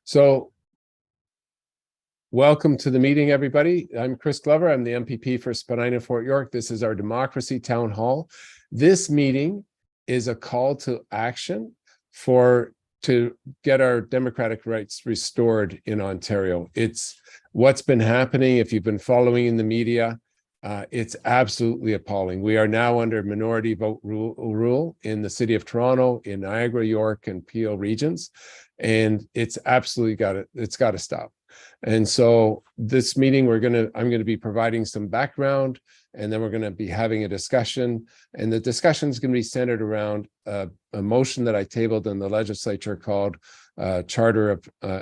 So welcome to the meeting, everybody. I'm Chris Glover. I'm the MPP for Spadina Fort York. This is our Democracy Town Hall. This meeting is a call to action to get our democratic rights restored in Ontario. It's what's been happening. If you've been following in the media, it's absolutely appalling. We are now under minority vote rule in the city of Toronto, in Niagara, York, and Peel regions, and it's absolutely got to stop. And so this meeting, I'm going to be providing some background, and then we're going to be having a discussion. And the discussion is going to be centered around a motion that I tabled in the legislature called an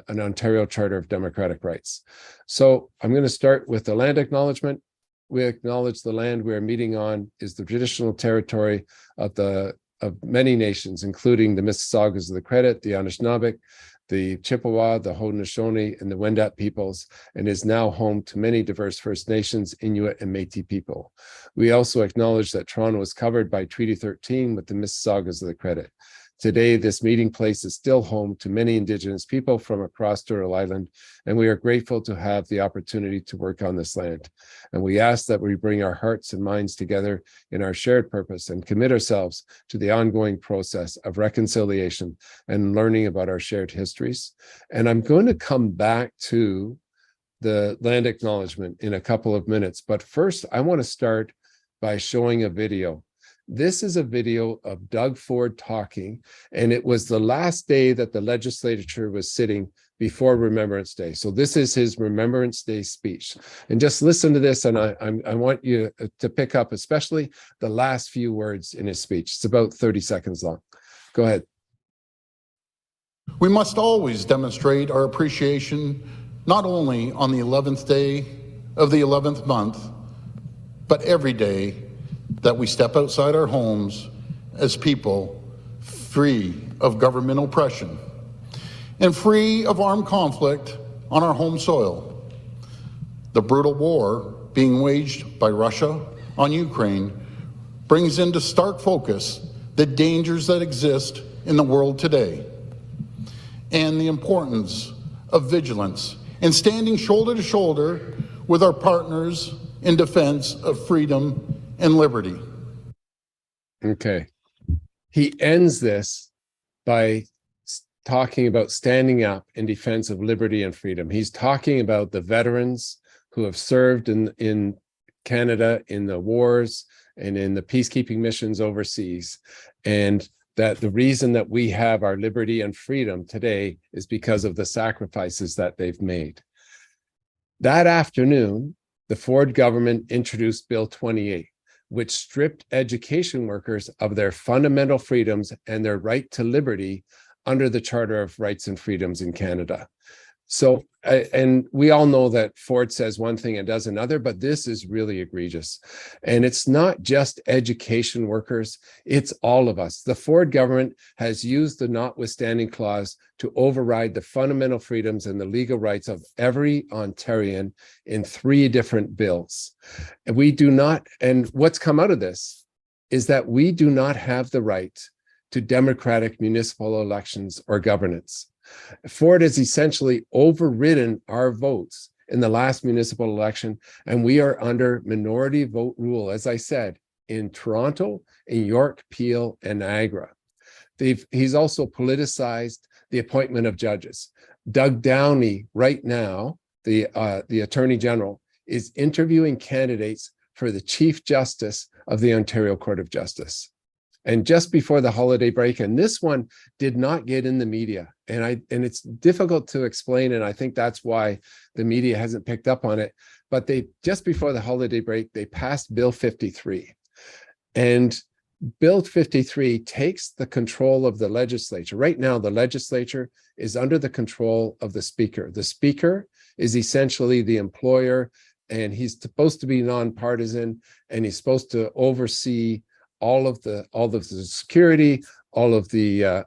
Ontario Charter of Democratic Rights. So I'm going to start with the land acknowledgement. We acknowledge the land we are meeting on is the traditional territory of many nations, including the Mississaugas of the Credit, the Anishinaabe, the Chippewa, the Haudenosaunee, and the Wendat peoples, and is now home to many diverse First Nations, Inuit, and Métis people. We also acknowledge that Toronto is covered by Treaty 13 with the Mississaugas of the Credit. Today, this meeting place is still home to many Indigenous people from across Turtle Island, and we are grateful to have the opportunity to work on this land. And we ask that we bring our hearts and minds together in our shared purpose and commit ourselves to the ongoing process of reconciliation and learning about our shared histories. And I'm going to come back to the land acknowledgement in a couple of minutes, but first I want to start by showing a video. This is a video of Doug Ford talking, and it was the last day that the legislature was sitting before Remembrance Day. So this is his Remembrance Day speech. And just listen to this, and I want you to pick up especially the last few words in his speech. It's about 30 seconds long. Go ahead. We must always demonstrate our appreciation, not only on the 11th day of the 11th month, but every day that we step outside our homes as people free of government oppression and free of armed conflict on our home soil. The brutal war being waged by Russia on Ukraine brings into stark focus the dangers that exist in the world today and the importance of vigilance and standing shoulder to shoulder with our partners in defense of freedom and liberty. Okay. He ends this by talking about standing up in defense of liberty and freedom. He's talking about the veterans who have served in Canada in the wars and in the peacekeeping missions overseas, and that the reason that we have our liberty and freedom today is because of the sacrifices that they've made. That afternoon, the Ford government introduced Bill 28, which stripped education workers of their fundamental freedoms and their right to liberty under the Charter of Rights and Freedoms in Canada. So, and we all know that Ford says one thing and does another, but this is really egregious. And it's not just education workers, it's all of us. The Ford government has used the Notwithstanding Clause to override the fundamental freedoms and the legal rights of every Ontarian in 3 different bills. And we do not, and what's come out of this is that we do not have the right to democratic municipal elections or governance. Ford has essentially overridden our votes in the last municipal election, and we are under minority vote rule, as I said, in Toronto, in York, Peel, and Niagara. He's also politicized the appointment of judges. Doug Downey, right now, the Attorney General, is interviewing candidates for the Chief Justice of the Ontario Court of Justice. And just before the holiday break, and this one did not get in the media, and it's difficult to explain, and I think that's why the media hasn't picked up on it, but just before the holiday break, they passed Bill 53. And Bill 53 takes the control of the legislature. Right now, the legislature is under the control of the Speaker. The Speaker is essentially the employer, and he's supposed to be nonpartisan, and he's supposed to oversee all of the security, all of the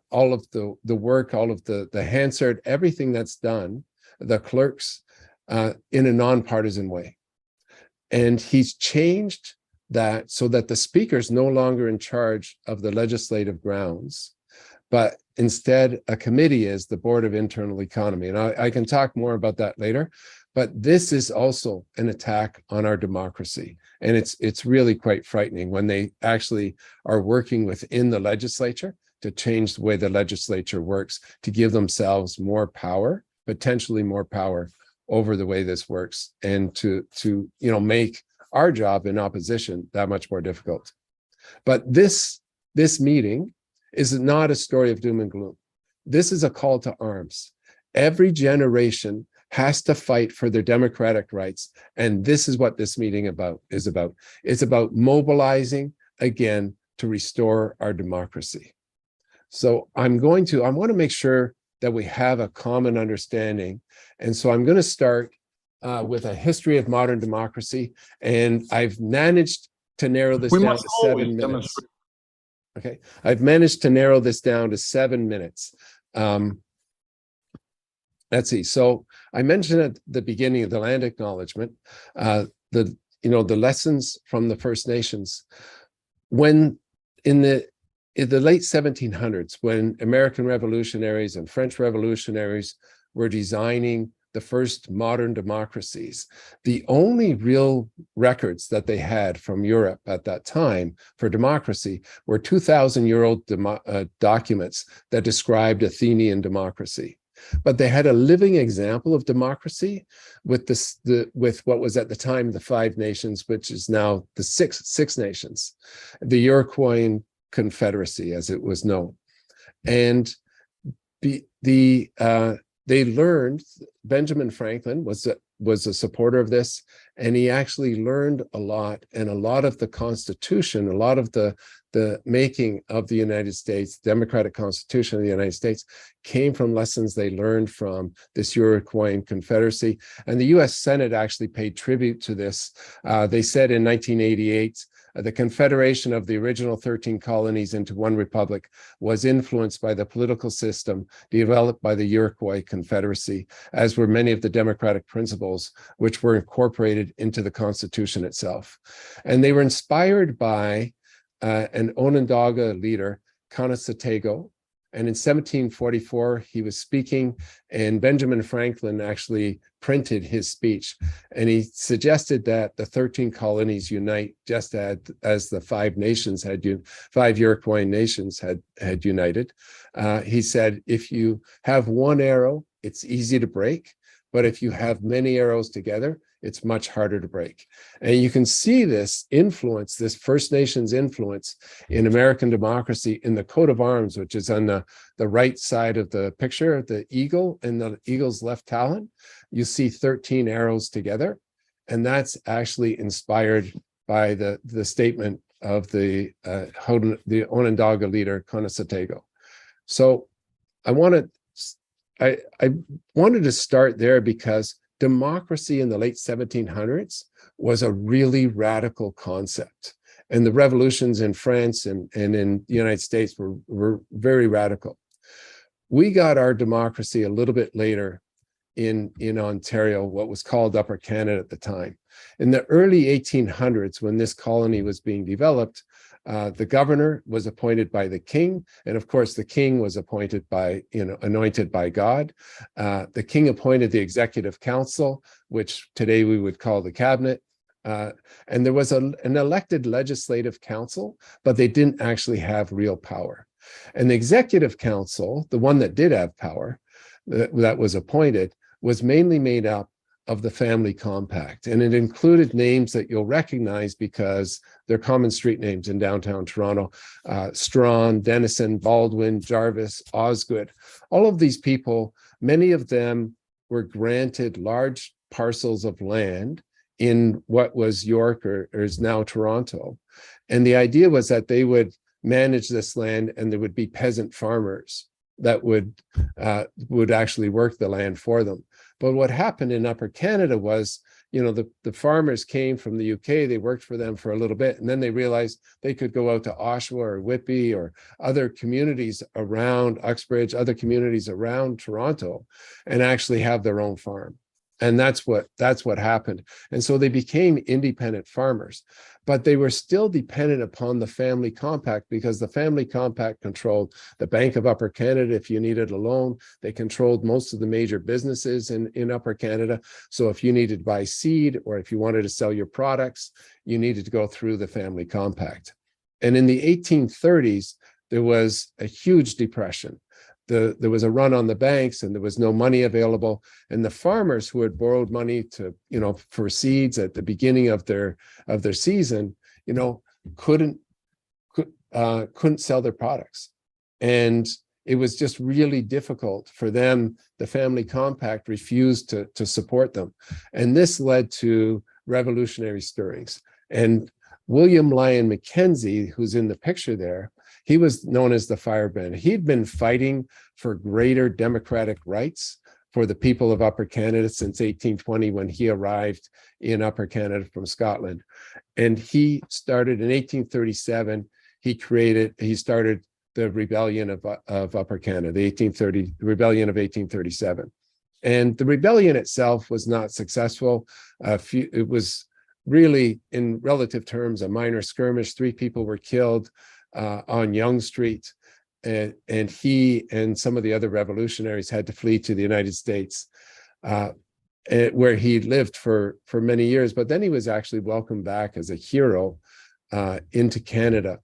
work, all of the Hansard, everything that's done, the clerks, in a nonpartisan way. And he's changed that so that the Speaker is no longer in charge of the legislative grounds, but Instead, a committee is the Board of Internal Economy. And I can talk more about that later, but this is also an attack on our democracy. And it's really quite frightening when they actually are working within the legislature to change the way the legislature works, to give themselves more power, potentially more power over the way this works, and to make our job in opposition that much more difficult. But this meeting is not a story of doom and gloom. This is a call to arms. Every generation has to fight for their democratic rights. And this is what this meeting is about. It's about mobilizing again to restore our democracy. So I want to make sure that we have a common understanding. And so I'm going to start with a history of modern democracy. And I've managed to narrow this down to 7 minutes. Okay, I've managed to narrow this down to 7 minutes. Let's see. So I mentioned at the beginning of the land acknowledgement, the lessons from the First Nations. When in the late 1700s, when American revolutionaries and French revolutionaries were designing the first modern democracies, the only real records that they had from Europe at that time for democracy were 2,000-year-old documents that described Athenian democracy. But they had a living example of democracy with what was at the time the 5 nations, which is now the six nations, the Iroquois Confederacy, as it was known. And they learned, Benjamin Franklin was a supporter of this, and he actually learned a lot, and a lot of the Constitution, a lot of the making of the United States, Democratic Constitution of the United States, came from lessons they learned from this Iroquois Confederacy. And the US Senate actually paid tribute to this. They said in 1988, the confederation of the original 13 colonies into one republic was influenced by the political system developed by the Iroquois Confederacy, as were many of the democratic principles which were incorporated into the Constitution itself. And they were inspired by an Onondaga leader, Conosatego. And in 1744, he was speaking, and Benjamin Franklin actually printed his speech. And he suggested that the 13 colonies unite just as the 5 nations had, 5 Iroquois nations had united. He said, if you have one arrow, it's easy to break. But if you have many arrows together, it's much harder to break. And you can see this influence, this First Nations influence in American democracy in the coat of arms, which is on the right side of the picture, the eagle and the eagle's left talon. You see 13 arrows together. And that's actually inspired by the statement of the Onondaga leader, Conosatego. So I wanted to start there because democracy in the late 1700s was a really radical concept. And the revolutions in France and in the United States were very radical. We got our democracy a little bit later in Ontario, what was called Upper Canada at the time. In the early 1800s, when this colony was being developed, the governor was appointed by the king. And of course, the king was appointed by, anointed by God. The king appointed the executive council, which today we would call the cabinet. And there was an elected legislative council, but they didn't actually have real power. And the executive council, the one that did have power, that was appointed, was mainly made up of the family compact. And it included names that you'll recognize because they're common street names in downtown Toronto: Strawn, Denison, Baldwin, Jarvis, Osgood. All of these people, many of them were granted large parcels of land in what was York or is now Toronto. And the idea was that they would manage this land, and there would be peasant farmers that would actually work the land for them. But what happened in Upper Canada was, the farmers came from the UK, they worked for them for a little bit, and then they realized they could go out to Oshawa or Whitby or other communities around Uxbridge, other communities around Toronto, and actually have their own farm. And that's what happened. And so they became independent farmers, but they were still dependent upon the family compact, because the family compact controlled the Bank of Upper Canada. If you needed a loan, they controlled most of the major businesses in Upper Canada. So if you needed to buy seed, or if you wanted to sell your products, you needed to go through the family compact. And in the 1830s, there was a huge depression. There was a run on the banks, and there was no money available. And the farmers who had borrowed money to, for seeds at the beginning of their season, couldn't sell their products. And it was just really difficult for them. The family compact refused to support them. And this led to revolutionary stirrings. And William Lyon Mackenzie, who's in the picture there, he was known as the firebrand. He'd been fighting for greater democratic rights for the people of Upper Canada since 1820, when he arrived in Upper Canada from Scotland. And he started in 1837, he started the rebellion of Upper Canada, the rebellion of 1837. And the rebellion itself was not successful. It was really, in relative terms, a minor skirmish. 3 people were killed on Yonge Street, and he and some of the other revolutionaries had to flee to the United States, where he lived for many years. But then he was actually welcomed back as a hero into Canada.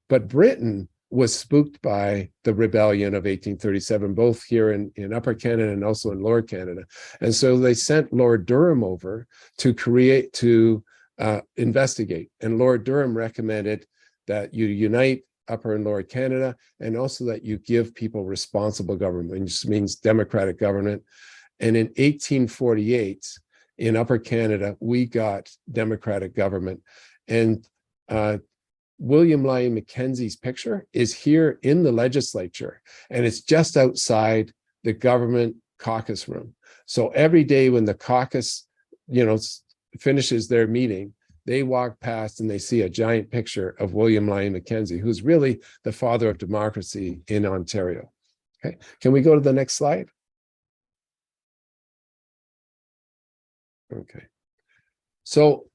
But Britain was spooked by the rebellion of 1837, both here in Upper Canada and also in Lower Canada. And so they sent Lord Durham over to investigate. And Lord Durham recommended that you unite Upper and Lower Canada, and also that you give people responsible government, which means democratic government. And in 1848, in Upper Canada, we got democratic government. And William Lyon Mackenzie's picture is here in the legislature, and it's just outside the government caucus room. So every day when the caucus, finishes their meeting, they walk past and they see a giant picture of William Lyon Mackenzie, who's really the father of democracy in Ontario. Okay, can we go to the next slide? Okay, so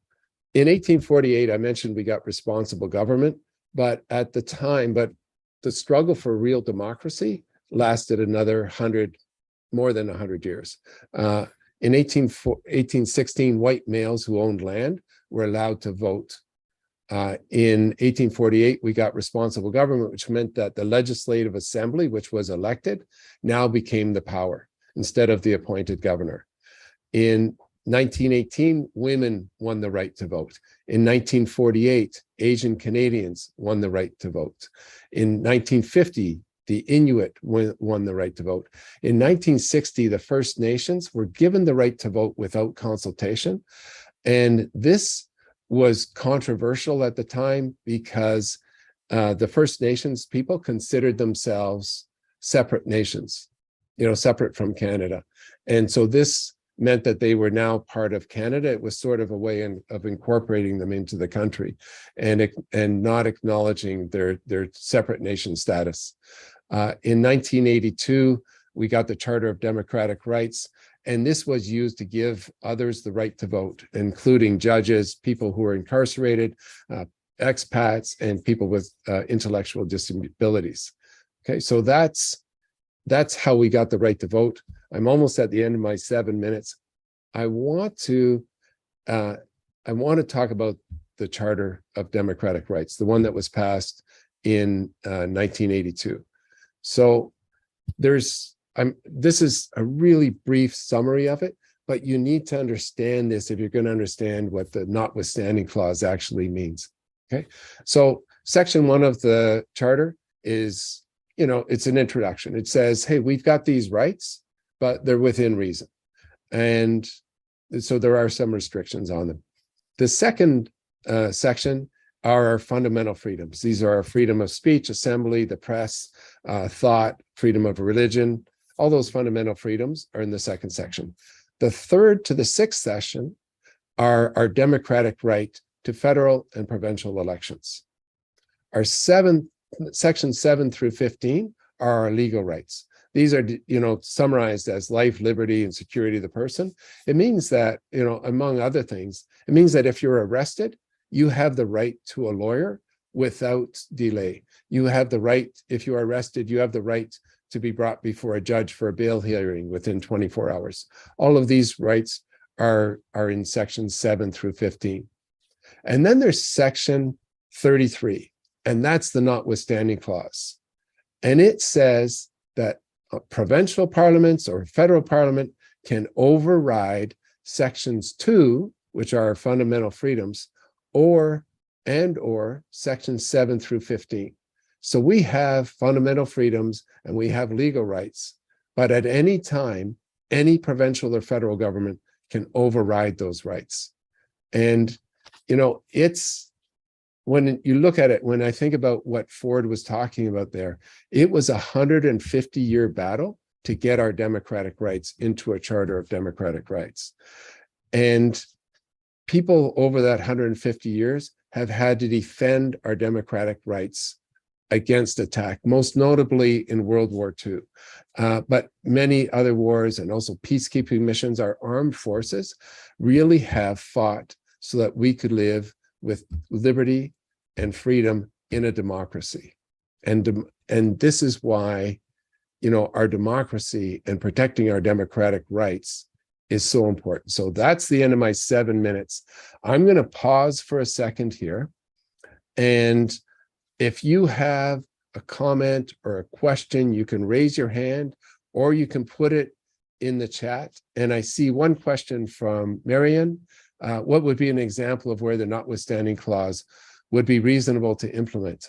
in 1848, I mentioned we got responsible government, but at the time, the struggle for real democracy lasted another more than 100 years. In 1816, white males who owned land were allowed to vote. In 1848, we got responsible government, which meant that the Legislative Assembly, which was elected, now became the power instead of the appointed governor. In 1918, women won the right to vote. In 1948, Asian Canadians won the right to vote. In 1950, the Inuit won the right to vote. In 1960, the First Nations were given the right to vote without consultation. And this was controversial at the time because the First Nations people considered themselves separate nations, separate from Canada. And so this meant that they were now part of Canada. It was sort of a way of incorporating them into the country and not acknowledging their separate nation status. In 1982, we got the Charter of Democratic Rights, and this was used to give others the right to vote, including judges, people who are incarcerated, expats, and people with intellectual disabilities. Okay, so that's how we got the right to vote. I'm almost at the end of my 7 minutes. I want to talk about the Charter of Democratic Rights, the one that was passed in 1982. So this is a really brief summary of it, but you need to understand this if you're going to understand what the Notwithstanding Clause actually means. Okay, so Section 1 of the Charter is, it's an introduction. It says, hey, we've got these rights, but they're within reason. And so there are some restrictions on them. The second section are our fundamental freedoms. These are our freedom of speech, assembly, the press, thought, freedom of religion. All those fundamental freedoms are in the second section. The third to the sixth section are our democratic right to federal and provincial elections. Our section 7 through 15 are our legal rights. these are, summarized as life, liberty, and security of the person. It means that, among other things, it means that if you're arrested, you have the right to a lawyer without delay. You have the right, if you are arrested, you have the right to be brought before a judge for a bail hearing within 24 hours. All of these rights are in sections 7 through 15. And then there's section 33, and that's the notwithstanding clause. And it says that provincial parliaments or federal parliament can override sections 2, which are fundamental freedoms, or sections 7 through 15. So we have fundamental freedoms and we have legal rights, but at any time, any provincial or federal government can override those rights. And, it's, when you look at it, when I think about what Ford was talking about there, it was 150-year battle to get our democratic rights into a charter of democratic rights. And people over that 150 years have had to defend our democratic rights against attack, most notably in World War II. But many other wars and also peacekeeping missions, our armed forces really have fought so that we could live with liberty and freedom in a democracy. And this is why, our democracy and protecting our democratic rights is so important. So that's the end of my 7 minutes. I'm going to pause for a second here. And if you have a comment or a question, you can raise your hand or you can put it in the chat. And I see one question from Marion. What would be an example of where the notwithstanding clause would be reasonable to implement?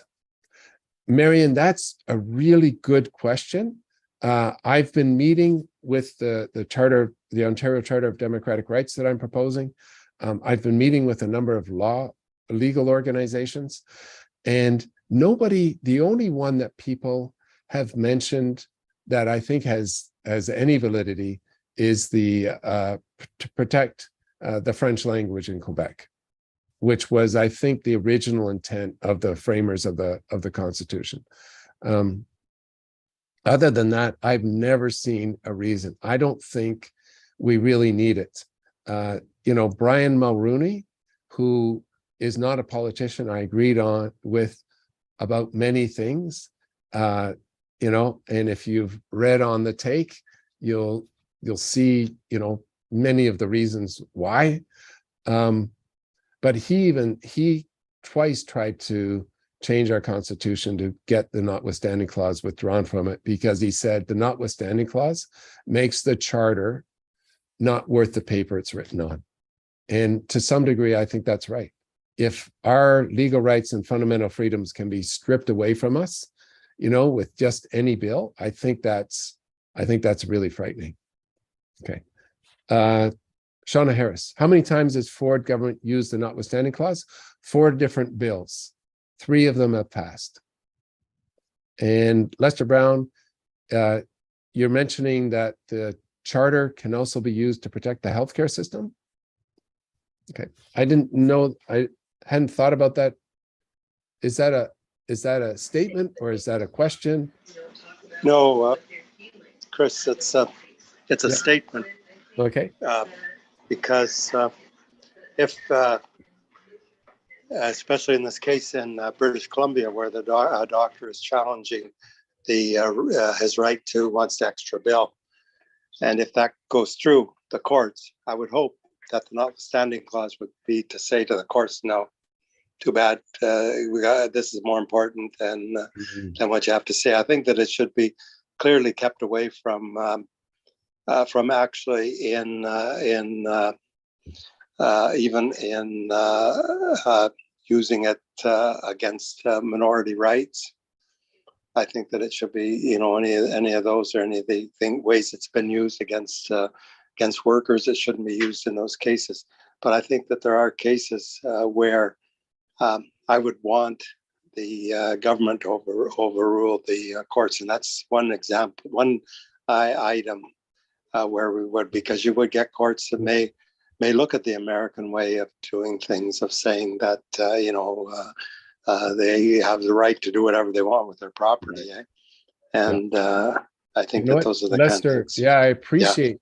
Marion, that's a really good question. I've been meeting with the Ontario Charter of Democratic Rights that I'm proposing. I've been meeting with a number of legal organizations, and the only one that people have mentioned that I think has any validity is to protect the French language in Quebec, which was, I think, the original intent of the framers of the Constitution. Other than that, I've never seen a reason. I don't think we really need it. Brian Mulroney, who is not a politician, I agreed with about many things, and if you've read On the Take, you'll see, many of the reasons why. But he twice tried to change our Constitution to get the notwithstanding clause withdrawn from it, because he said the notwithstanding clause makes the charter not worth the paper it's written on. And to some degree, I think that's right. If our legal rights and fundamental freedoms can be stripped away from us, with just any bill, I think that's really frightening. Okay. Shauna Harris, how many times has Ford government used the notwithstanding clause? 4 different bills. 3 of them have passed. And Lester Brown, you're mentioning that the charter can also be used to protect the healthcare system. Okay, I didn't know, I hadn't thought about that. Is that a statement or is that a question? No, Chris, it's a statement. Okay. Because if, especially in this case in British Columbia, where the doctor is challenging his right to wants extra bill, and if that goes through the courts, I would hope that the notwithstanding clause would be to say to the courts, no, too bad. This is more important than what you have to say. I think that it should be clearly kept away from actually even in using it against minority rights. I think that it should be, any of those or any of the ways it's been used against workers, it shouldn't be used in those cases. But I think that there are cases where I would want the government to overrule the courts, and that's one example, one item where we would, because you would get courts that may look at the American way of doing things, of saying that they have the right to do whatever they want with their property, and I think You know that what, those are the kind of Lester? things. Yeah, I appreciate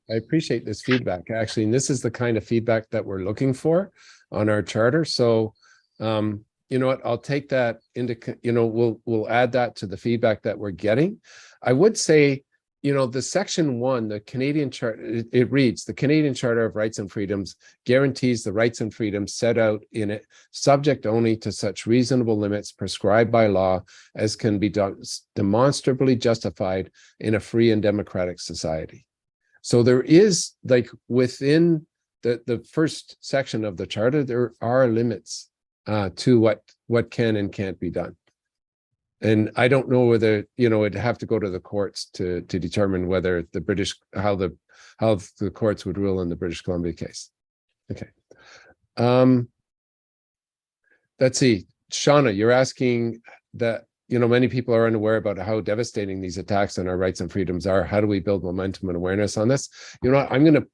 this feedback, actually, and this is the kind of feedback that we're looking for on our charter. So, you know what, I'll take that into, we'll add that to the feedback that we're getting. I would say, the section 1, the Canadian Charter, it reads, the Canadian Charter of Rights and Freedoms guarantees the rights and freedoms set out in it, subject only to such reasonable limits prescribed by law as can be demonstrably justified in a free and democratic society. So there is, like, within the first section of the charter, there are limits to what can and can't be done. And I don't know whether, it'd have to go to the courts to determine whether how the courts would rule in the British Columbia case. Okay. Let's see, Shauna, you're asking that, many people are unaware about how devastating these attacks on our rights and freedoms are. How do we build momentum and awareness on this? You know what, I'm going to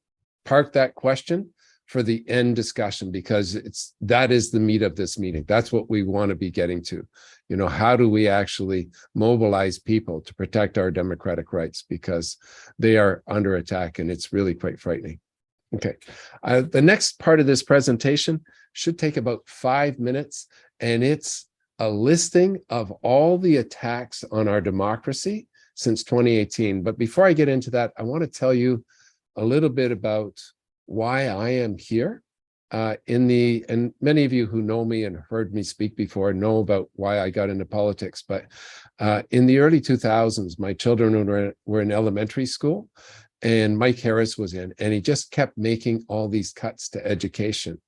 park that question for the end discussion, because that is the meat of this meeting. That's what we want to be getting to. How do we actually mobilize people to protect our democratic rights, because they are under attack, and it's really quite frightening. Okay, the next part of this presentation should take about 5 minutes, and it's a listing of all the attacks on our democracy since 2018. But before I get into that, I want to tell you a little bit about why I am here. And many of you who know me and heard me speak before know about why I got into politics. But in the early 2000s, my children were in elementary school, and Mike Harris was in, and he just kept making all these cuts to education.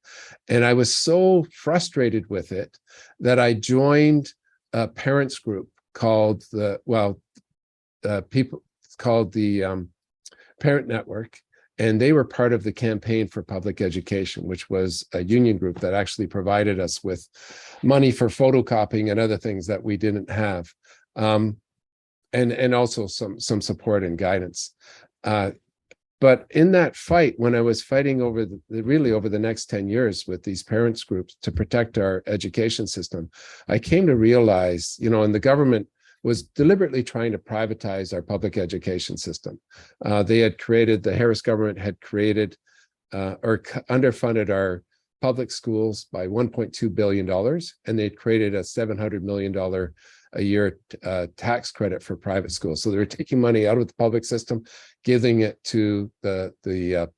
And I was so frustrated with it that I joined a parents group called the Parent Network. And they were part of the Campaign for Public Education, which was a union group that actually provided us with money for photocopying and other things that we didn't have, and also some support and guidance. But in that fight, when I was fighting over the next 10 years with these parents groups to protect our education system, I came to realize, and the government was deliberately trying to privatize our public education system. The Harris government had created or underfunded our public schools by $1.2 billion, and they'd created a $700 million a year tax credit for private schools. So they were taking money out of the public system, giving it to the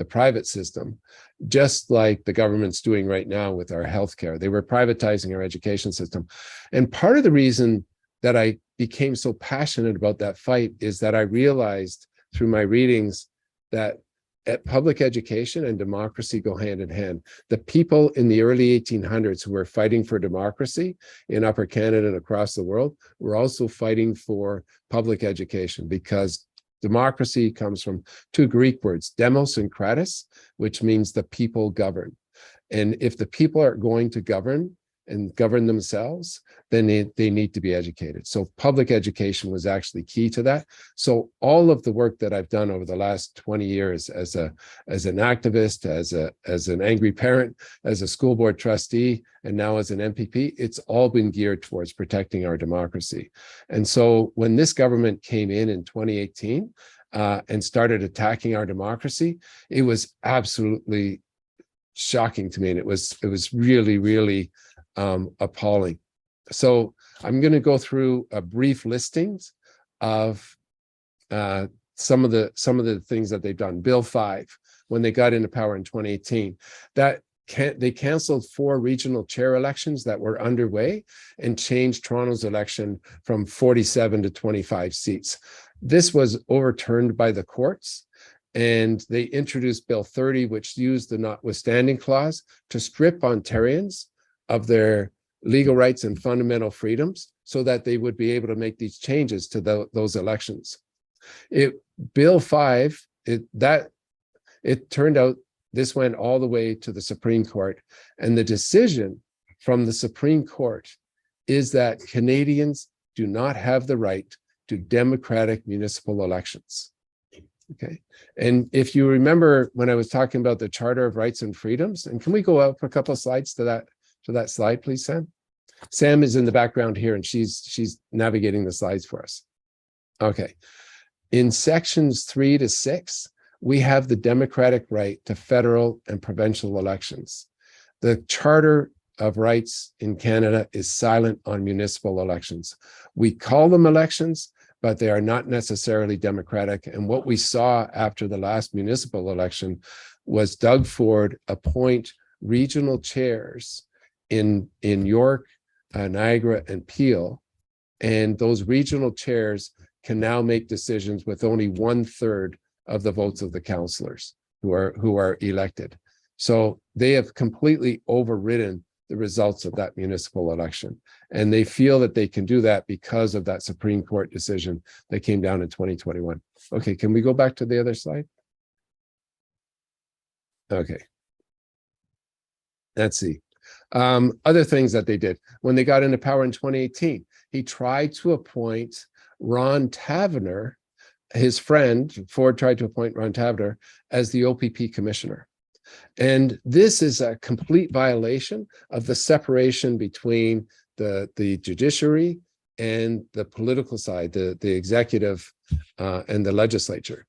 private system, just like the government's doing right now with our healthcare. They were privatizing our education system. And part of the reason that I became so passionate about that fight is that I realized through my readings that public education and democracy go hand in hand. The people in the early 1800s who were fighting for democracy in Upper Canada and across the world were also fighting for public education, because democracy comes from two Greek words, demos and kratos, which means the people govern. And if the people are going to govern and govern themselves, then they need to be educated. So public education was actually key to that. So all of the work that I've done over the last 20 years as an activist, as an angry parent, as a school board trustee, and now as an MPP, it's all been geared towards protecting our democracy. And so when this government came in 2018 and started attacking our democracy, it was absolutely shocking to me. And it was really, really appalling. So I'm going to go through a brief listings of some of the things that they've done. Bill 5, when they got into power in 2018, they canceled 4 regional chair elections that were underway and changed Toronto's election from 47 to 25 seats. This was overturned by the courts, and they introduced Bill 30, which used the Notwithstanding Clause to strip Ontarians of their legal rights and fundamental freedoms so that they would be able to make these changes to those elections. Bill 5, it turned out this went all the way to the Supreme Court, and the decision from the Supreme Court is that Canadians do not have the right to democratic municipal elections. Okay, and if you remember when I was talking about the Charter of Rights and Freedoms, and can we go up a couple of slides to that slide, please, Sam? Sam is in the background here, and she's navigating the slides for us. Okay, In sections 3 to 6, we have the democratic right to federal and provincial elections. The Charter of Rights in Canada is silent on municipal elections. We call them elections, but they are not necessarily democratic. And what we saw after the last municipal election was Doug Ford appoint regional chairs in York, Niagara, and Peel. And those regional chairs can now make decisions with only 1/3 of the votes of the councillors who are elected. So they have completely overridden the results of that municipal election. And they feel that they can do that because of that Supreme Court decision that came down in 2021. Okay, can we go back to the other slide? Okay. Let's see. Other things that they did. When they got into power in 2018, he tried to appoint Ron Taverner, his friend, Ford tried to appoint Ron Taverner as the OPP commissioner. And this is a complete violation of the separation between the judiciary and the political side, the executive and the legislature.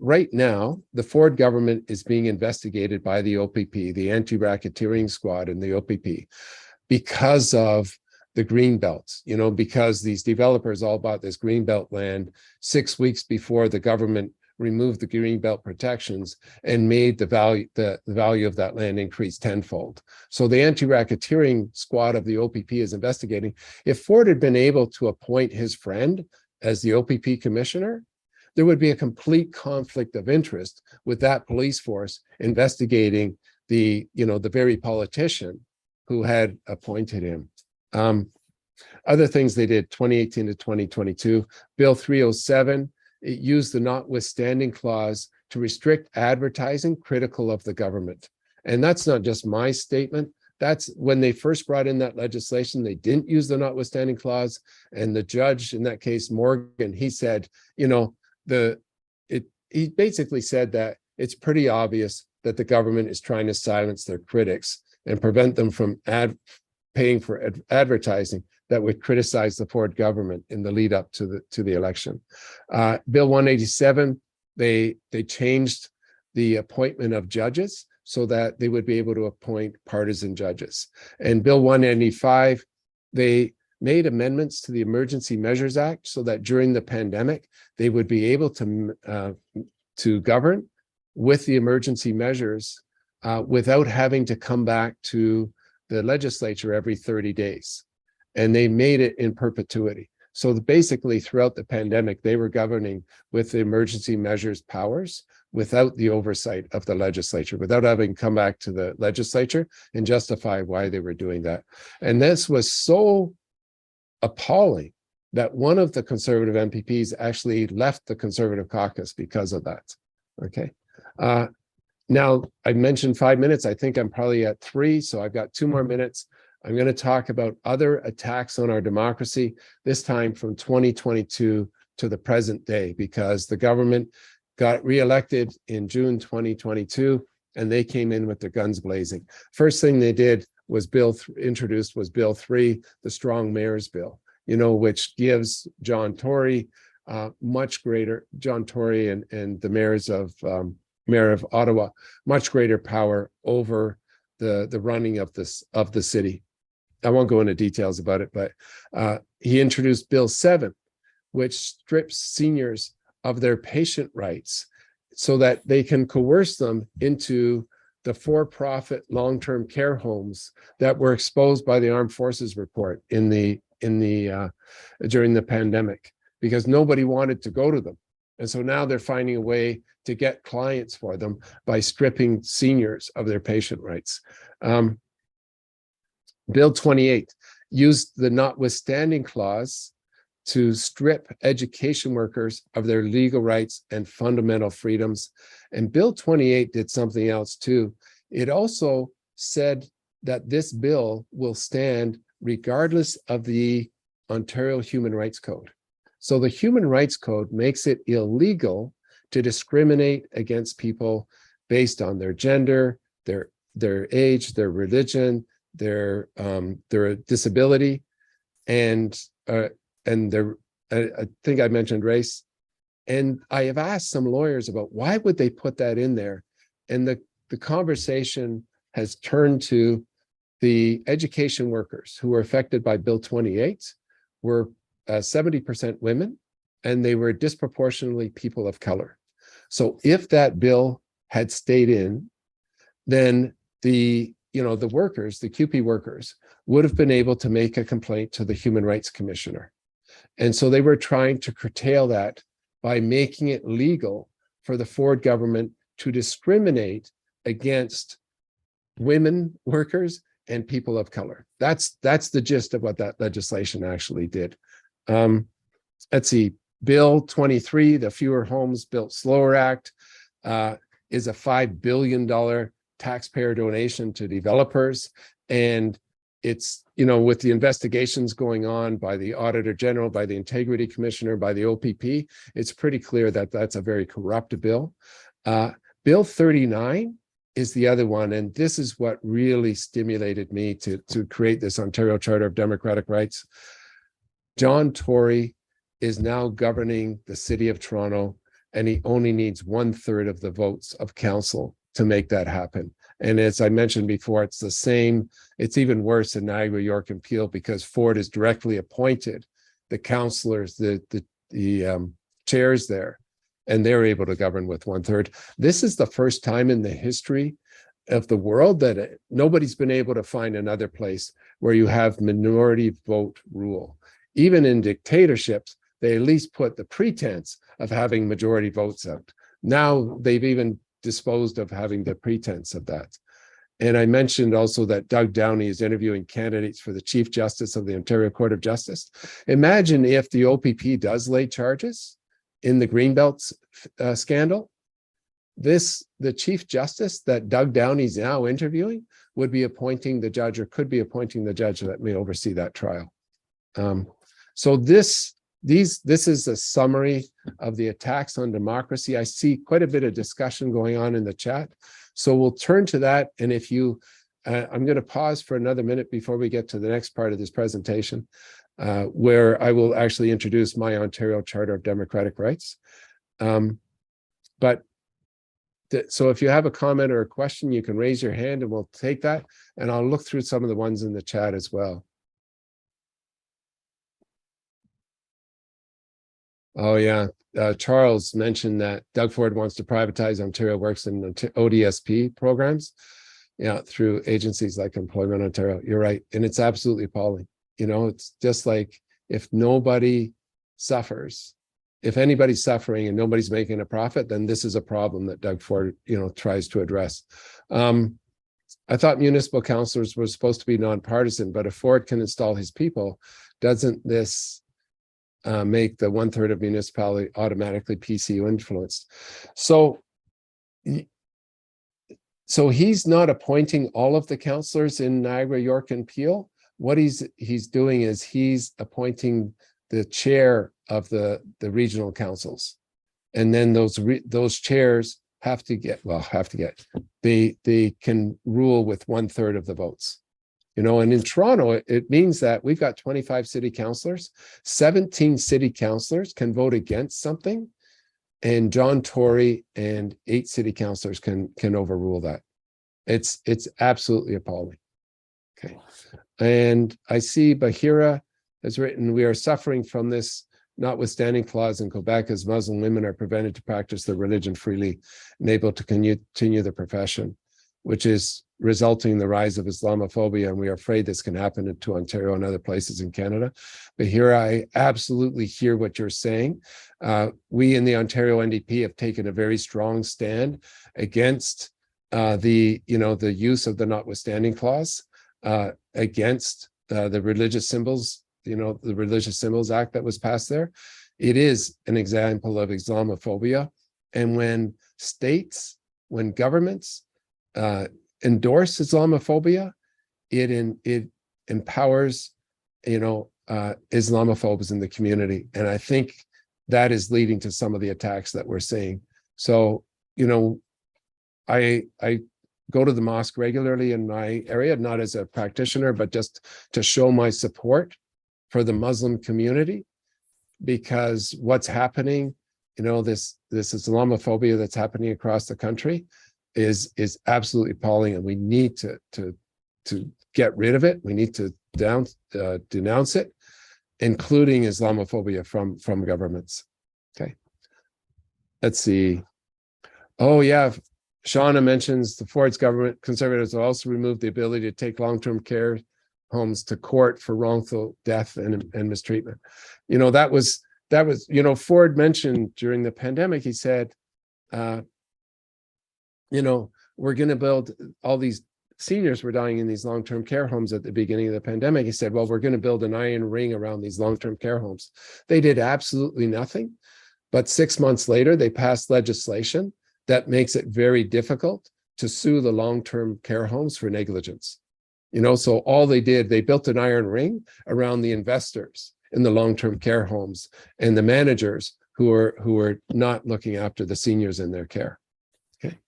Right now, the Ford government is being investigated by the OPP, the anti-racketeering squad in the OPP, because of the Greenbelt, because these developers all bought this Greenbelt land 6 weeks before the government removed the Greenbelt protections and made the value of that land increase tenfold. So the anti-racketeering squad of the OPP is investigating. If Ford had been able to appoint his friend as the OPP commissioner, there would be a complete conflict of interest with that police force investigating the very politician who had appointed him. Other things they did, 2018 to 2022, Bill 307, it used the Notwithstanding Clause to restrict advertising critical of the government. And that's not just my statement. That's when they first brought in that legislation, they didn't use the Notwithstanding Clause. And the judge in that case, Morgan, he said, he basically said that it's pretty obvious that the government is trying to silence their critics and prevent them from paying for advertising that would criticize the Ford government in the lead up to the election. Bill 187, they changed the appointment of judges so that they would be able to appoint partisan judges. And Bill 185, they made amendments to the Emergency Measures Act so that during the pandemic, they would be able to govern with the emergency measures without having to come back to the legislature every 30 days. And they made it in perpetuity. So basically throughout the pandemic, they were governing with the emergency measures powers without the oversight of the legislature, without having come back to the legislature and justify why they were doing that. And this was so appalling that one of the Conservative MPPs actually left the Conservative caucus because of that. Okay. Now, I mentioned 5 minutes. I think I'm probably at 3, so I've got 2 more minutes. I'm going to talk about other attacks on our democracy, this time from 2022 to the present day, because the government got reelected in June 2022, and they came in with their guns blazing. First thing they did was introduced was Bill 3, the Strong Mayors Bill, which gives John Tory much greater, John Tory and the mayor of Ottawa, much greater power over the running of the city. I won't go into details about it, but he introduced Bill 7, which strips seniors of their patient rights so that they can coerce them into the for-profit long-term care homes that were exposed by the Armed Forces report during the pandemic, because nobody wanted to go to them. And so now they're finding a way to get clients for them by stripping seniors of their patient rights. Bill 28 used the Notwithstanding Clause to strip education workers of their legal rights and fundamental freedoms. And Bill 28 did something else too. It also said that this bill will stand regardless of the Ontario Human Rights Code. So the Human Rights Code makes it illegal to discriminate against people based on their gender, their age, their religion, their disability, and their I think I mentioned race. And I have asked some lawyers about why would they put that in there? And the conversation has turned to the education workers who were affected by Bill 28 were 70% women, and they were disproportionately people of color. So if that bill had stayed in, then the workers, the CUPE workers, would have been able to make a complaint to the Human Rights Commissioner. And so they were trying to curtail that by making it legal for the Ford government to discriminate against women workers and people of color. That's the gist of what that legislation actually did. Let's see, Bill 23, the Fewer Homes Built Slower Act, is a $5 billion taxpayer donation to developers. And it's, with the investigations going on by the Auditor General, by the Integrity Commissioner, by the OPP, it's pretty clear that that's a very corrupt bill. Bill 39 is the other one. And this is what really stimulated me to create this Ontario Charter of Democratic Rights. John Tory is now governing the City of Toronto, and he only needs 1/3 of the votes of council to make that happen. And as I mentioned before, it's the same, it's even worse in Niagara, York, and Peel, because Ford has directly appointed the councillors, the chairs there, and they're able to govern with 1/3. This is the first time in the history of the world that nobody's been able to find another place where you have minority vote rule. Even in dictatorships, they at least put the pretense of having majority votes out. Now they've even disposed of having the pretense of that. And I mentioned also that Doug Downey is interviewing candidates for the Chief Justice of the Ontario Court of Justice. Imagine if the OPP does lay charges in the Greenbelt scandal. The Chief Justice that Doug Downey's now interviewing would be appointing the judge, or could be appointing the judge that may oversee that trial. So this is a summary of the attacks on democracy. I see quite a bit of discussion going on in the chat. So we'll turn to that. And if you, I'm going to pause for another minute before we get to the next part of this presentation, where I will actually introduce my Ontario Charter of Democratic Rights. So if you have a comment or a question, you can raise your hand and we'll take that. And I'll look through some of the ones in the chat as well. Oh, yeah. Charles mentioned that Doug Ford wants to privatize Ontario Works and ODSP programs, through agencies like Employment Ontario. You're right. And it's absolutely appalling. It's just like, if nobody suffers, if anybody's suffering and nobody's making a profit, then this is a problem that Doug Ford, tries to address. I thought municipal councillors were supposed to be nonpartisan, but if Ford can install his people, doesn't this make the 1/3 of municipality automatically PCU influenced? So he's not appointing all of the councillors in Niagara, York, and Peel. What he's doing is he's appointing the chair of the regional councils, and then those chairs they can rule with 1/3 of the votes. And in Toronto, it means that we've got 25 city councillors, 17 city councillors can vote against something, and John Tory and 8 city councillors can overrule that. It's absolutely appalling. Okay. And I see Bahira has written, we are suffering from this notwithstanding clause in Quebec as Muslim women are prevented to practice their religion freely and able to continue the profession, which is resulting in the rise of Islamophobia, and we are afraid this can happen to Ontario and other places in Canada. But here I absolutely hear what you're saying. We in the Ontario NDP have taken a very strong stand against the use of the notwithstanding clause, against the religious symbols, the Religious Symbols Act that was passed there. It is an example of Islamophobia. And when governments endorse Islamophobia, it empowers, Islamophobes in the community. And I think that is leading to some of the attacks that we're seeing. So, I go to the mosque regularly in my area, not as a practitioner, but just to show my support for the Muslim community. because what's happening, this Islamophobia that's happening across the country is absolutely appalling, and we need to get rid of it. We need to denounce it, including Islamophobia from governments. Okay. Let's see. Oh yeah, Shauna mentions the Ford's government conservatives have also removed the ability to take long-term care homes to court for wrongful death and mistreatment. That was Ford mentioned during the pandemic. He said, we're going to build, all these seniors were dying in these long-term care homes at the beginning of the pandemic. He said, well, we're going to build an iron ring around these long-term care homes. They did absolutely nothing. But 6 months later, they passed legislation that makes it very difficult to sue the long-term care homes for negligence. So all they did, they built an iron ring around the investors in the long-term care homes and the managers who are not looking after the seniors in their care. Okay.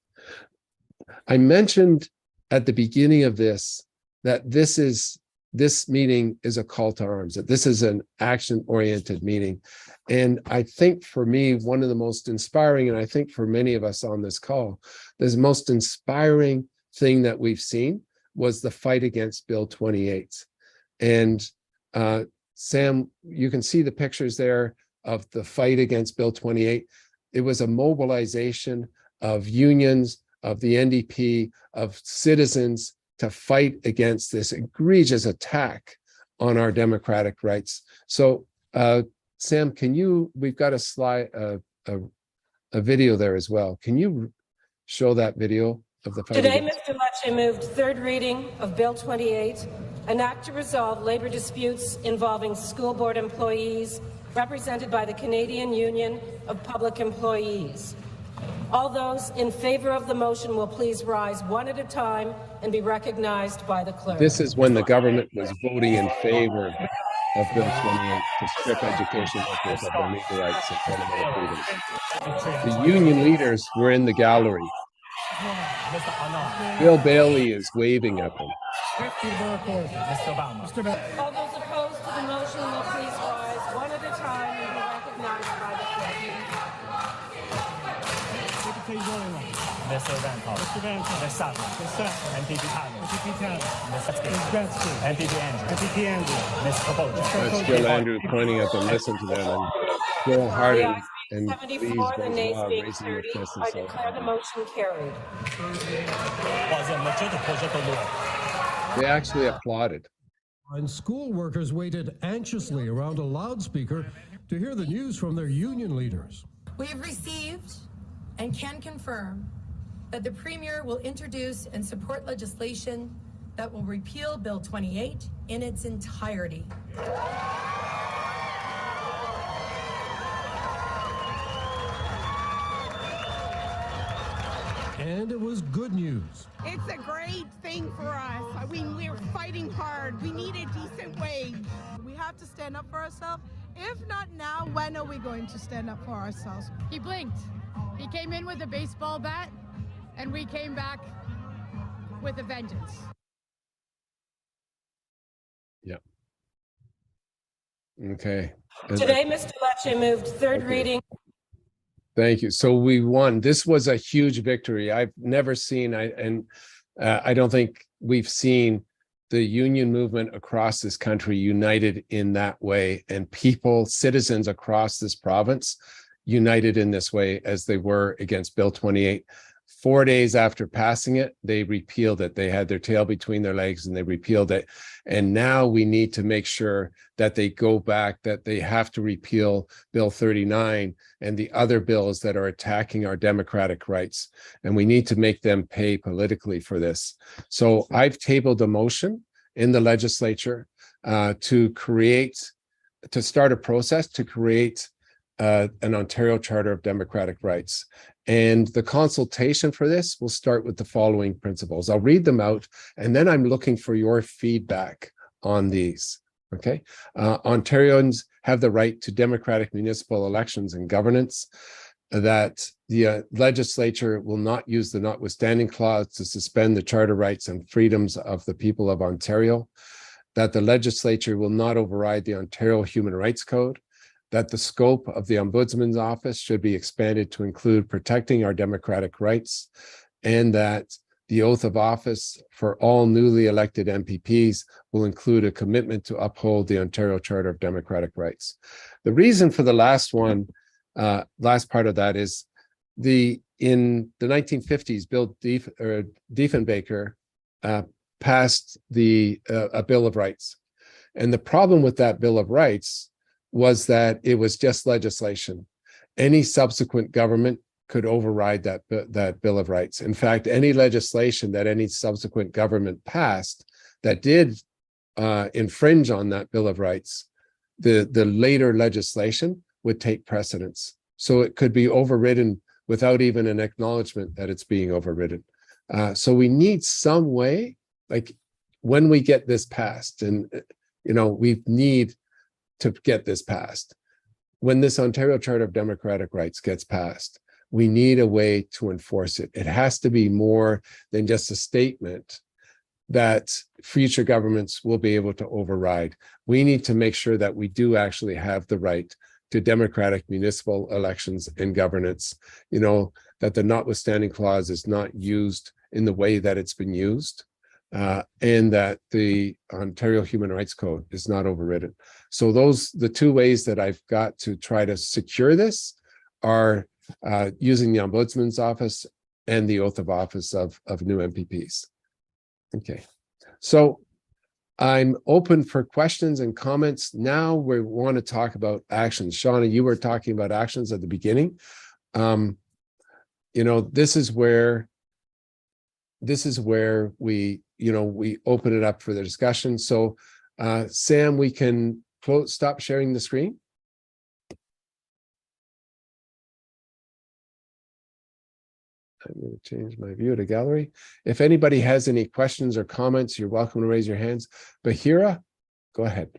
I mentioned at the beginning of this that this meeting is a call to arms, that this is an action-oriented meeting. And I think for me, one of the most inspiring, and I think for many of us on this call, the most inspiring thing that we've seen was the fight against Bill 28. And Sam, you can see the pictures there of the fight against Bill 28. It was a mobilization of unions, of the NDP, of citizens to fight against this egregious attack on our democratic rights. So, Sam, we've got a slide, a video there as well. Can you show that video of the fight? Today, Mr. Lecce moved third reading of Bill 28, an act to resolve labor disputes involving school board employees represented by the Canadian Union of Public Employees. All those in favor of the motion will please rise one at a time and be recognized by the clerk. This is when the government was voting in favor of Bill 28 to strip education workers of their legal rights and fundamental freedoms. The union leaders were in the gallery. Bill Bailey is waving at them. All those opposed to the motion will please rise one at a time and be recognized by the clerk. Mr. Van Paul. Mr. Van Paul. Ms. Sutton. Ms. Sutton. MPP Tanner. MPP Tanner. Ms. Gretzky. MPP Andrew. MPP Andrew. Ms. Kabocha. That's Bill Andrew pointing at them. Listen to them and go hard and please, 74, the nays being raising your 30. fists and I so declare the motion carried. They actually applauded. And school workers waited anxiously around a loudspeaker to hear the news from their union leaders. We have received and can confirm that the Premier will introduce and support legislation that will repeal Bill 28 in its entirety. And it was good news. It's a great thing for us. I mean, we're fighting hard. We need a decent wage. We have to stand up for ourselves. If not now, when are we going to stand up for ourselves? He blinked. He came in with a baseball bat, and we came back with a vengeance. Yeah. Okay. Today, Mr. Lecce moved third reading. Thank you. So we won. This was a huge victory. I've never seen, I don't think we've seen the union movement across this country united in that way, and citizens across this province united in this way as they were against Bill 28. 4 days after passing it, they repealed it. They had their tail between their legs and they repealed it. And now we need to make sure that they go back, that they have to repeal Bill 39 and the other bills that are attacking our democratic rights. And we need to make them pay politically for this. So I've tabled a motion in the legislature to start a process to create an Ontario Charter of Democratic Rights. And the consultation for this will start with the following principles. I'll read them out, and then I'm looking for your feedback on these, okay? Ontarians have the right to democratic municipal elections and governance, that the legislature will not use the Notwithstanding Clause to suspend the charter rights and freedoms of the people of Ontario, that the legislature will not override the Ontario Human Rights Code, that the scope of the Ombudsman's office should be expanded to include protecting our democratic rights, and that the oath of office for all newly elected MPPs will include a commitment to uphold the Ontario Charter of Democratic Rights. The reason for the last one, last part of that is in the 1950s, Bill Diefenbaker passed a Bill of Rights. And the problem with that Bill of Rights was that it was just legislation. Any subsequent government could override that Bill of Rights. In fact, any legislation that any subsequent government passed that did infringe on that Bill of Rights, the later legislation would take precedence. So it could be overridden without even an acknowledgement that it's being overridden. So we need some way, like when we get this passed, and we need to get this passed. When this Ontario Charter of Democratic Rights gets passed, we need a way to enforce it. It has to be more than just a statement that future governments will be able to override. We need to make sure that we do actually have the right to democratic municipal elections and governance, that the Notwithstanding Clause is not used in the way that it's been used, and that the Ontario Human Rights Code is not overridden. So the two ways that I've got to try to secure this are using the Ombudsman's office and the oath of office of new MPPs. Okay, so I'm open for questions and comments. Now we want to talk about actions. Shauna, you were talking about actions at the beginning. This is where we open it up for the discussion. So Sam, we can stop sharing the screen. I'm going to change my view to gallery. If anybody has any questions or comments, you're welcome to raise your hands. Bahira, go ahead.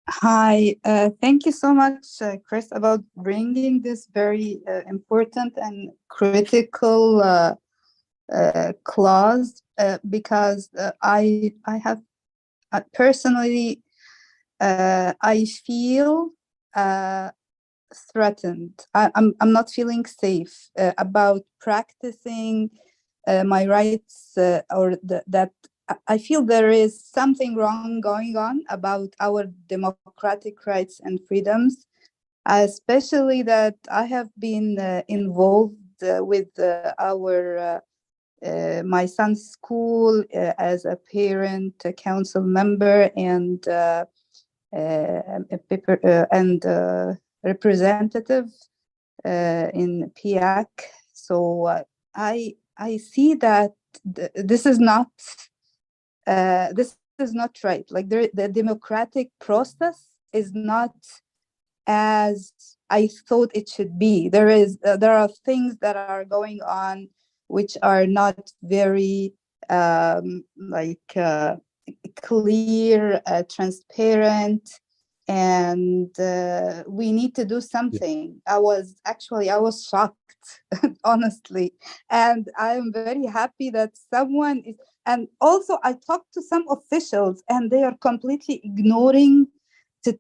Hi, thank you so much, Chris, about bringing this very important and critical clause, because I have personally, I feel threatened. I'm not feeling safe about practicing my rights, or that I feel there is something wrong going on about our democratic rights and freedoms, especially that I have been involved with my son's school as a parent, a council member, and representative in PIAC. So I see that this is not right. Like the democratic process is not as I thought it should be. There are things that are going on which are not very clear, transparent, and we need to do something. I was shocked, honestly, and I am very happy that someone is. And also, I talked to some officials, and they are completely ignoring to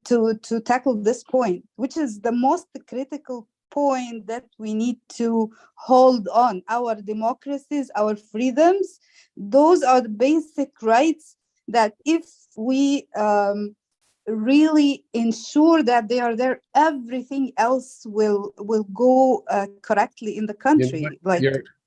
tackle this point, which is the most critical point that we need to hold on. Our democracies, our freedoms, those are the basic rights that if we really ensure that they are there, everything else will go correctly in the country.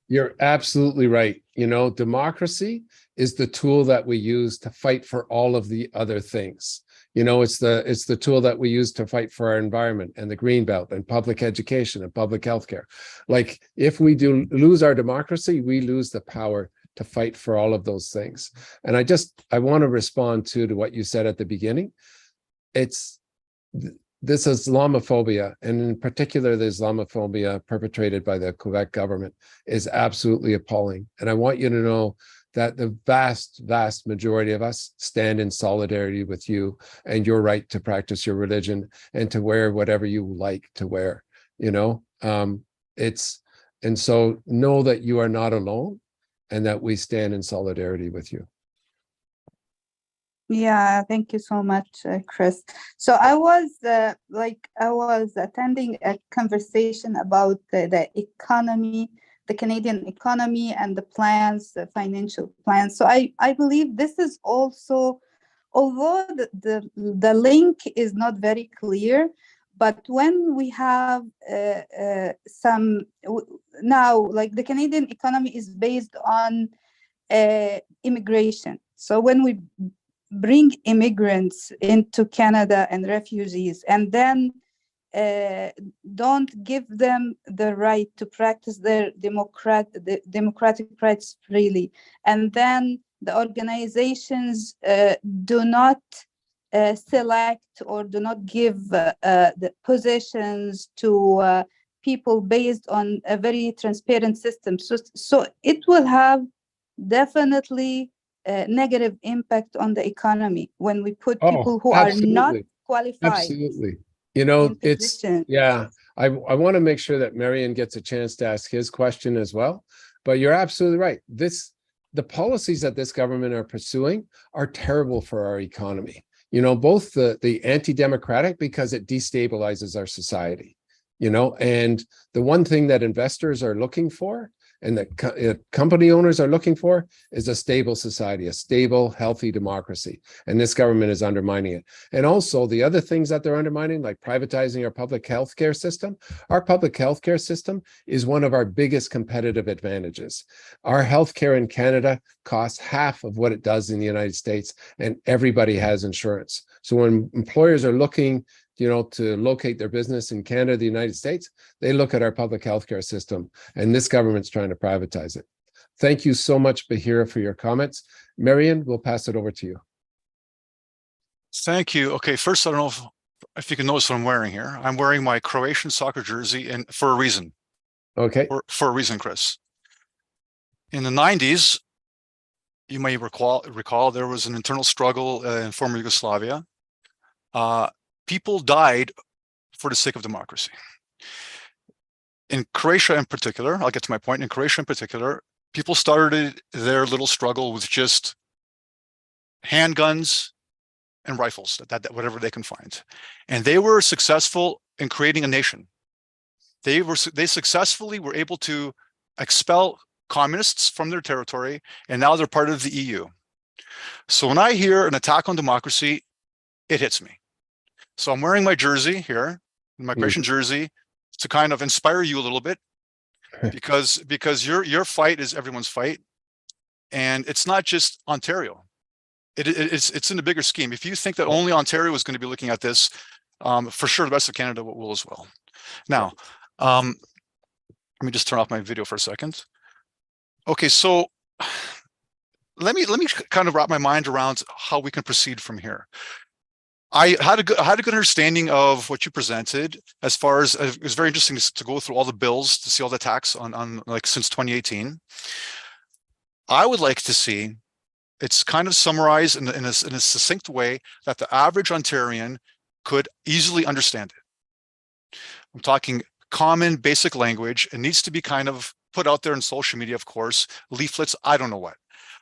You're absolutely right. Democracy is the tool that we use to fight for all of the other things. It's the tool that we use to fight for our environment and the green belt and public education and public healthcare. Like, if we do lose our democracy, we lose the power to fight for all of those things. And I want to respond to what you said at the beginning. It's this Islamophobia, and in particular the Islamophobia perpetrated by the Quebec government, is absolutely appalling. And I want you to know that the vast majority of us stand in solidarity with you and your right to practice your religion and to wear whatever you like to wear. And so know that you are not alone and that we stand in solidarity with you. Yeah, thank you so much, Chris. So I was I was attending a conversation about the economy, the Canadian economy, and the plans, the financial plans. So I believe this is also, although the link is not very clear, but when we have now, like the Canadian economy is based on immigration. So when we bring immigrants into Canada and refugees, and then don't give them the right to practice their democratic rights freely, and then the organizations do not select or do not give the positions to people based on a very transparent system. So it will have definitely a negative impact on the economy when we put people who are not qualified. Absolutely. You know, it's, position. yeah, I want to make sure that Marion gets a chance to ask his question as well. But you're absolutely right. The policies that this government are pursuing are terrible for our economy. You know, both the anti-democratic, because it destabilizes our society, you know, and the one thing that investors are looking for and that company owners are looking for is a stable society, a stable, healthy democracy. And this government is undermining it. And also the other things that they're undermining, like privatizing our public healthcare system. Our public healthcare system is one of our biggest competitive advantages. Our healthcare in Canada costs half of what it does in the United States, and everybody has insurance. So when employers are looking, you know, to locate their business in Canada, the United States, they look at our public healthcare system, and this government's trying to privatize it. Thank you so much, Bahira, for your comments. Marion, we'll pass it over to you. Thank you. Okay, first, I don't know if you can notice what I'm wearing here. I'm wearing my Croatian soccer jersey, and for a reason. Okay. For a reason, Chris. In the 90s, you may recall there was an internal struggle in former Yugoslavia. People died for the sake of democracy. In Croatia in particular, I'll get to my point, in Croatia in particular, people started their little struggle with just handguns and rifles, that whatever they can find. And they were successful in creating a nation. They successfully were able to expel communists from their territory, and now they're part of the EU. So when I hear an attack on democracy, it hits me. So I'm wearing my jersey here, my Croatian jersey, to kind of inspire you a little bit, because your fight is everyone's fight, and it's not just Ontario. It's in the bigger scheme. If you think that only Ontario is going to be looking at this, for sure the rest of Canada will as well. Now, let me just turn off my video for a second. Okay, so let me kind of wrap my mind around how we can proceed from here. I had a good understanding of what you presented, as far as it was very interesting to go through all the bills, to see all the attacks on like since 2018. I would like to see it's kind of summarized in a succinct way that the average Ontarian could easily understand it. I'm talking common basic language. It needs to be kind of put out there in social media, of course, leaflets, I don't know what.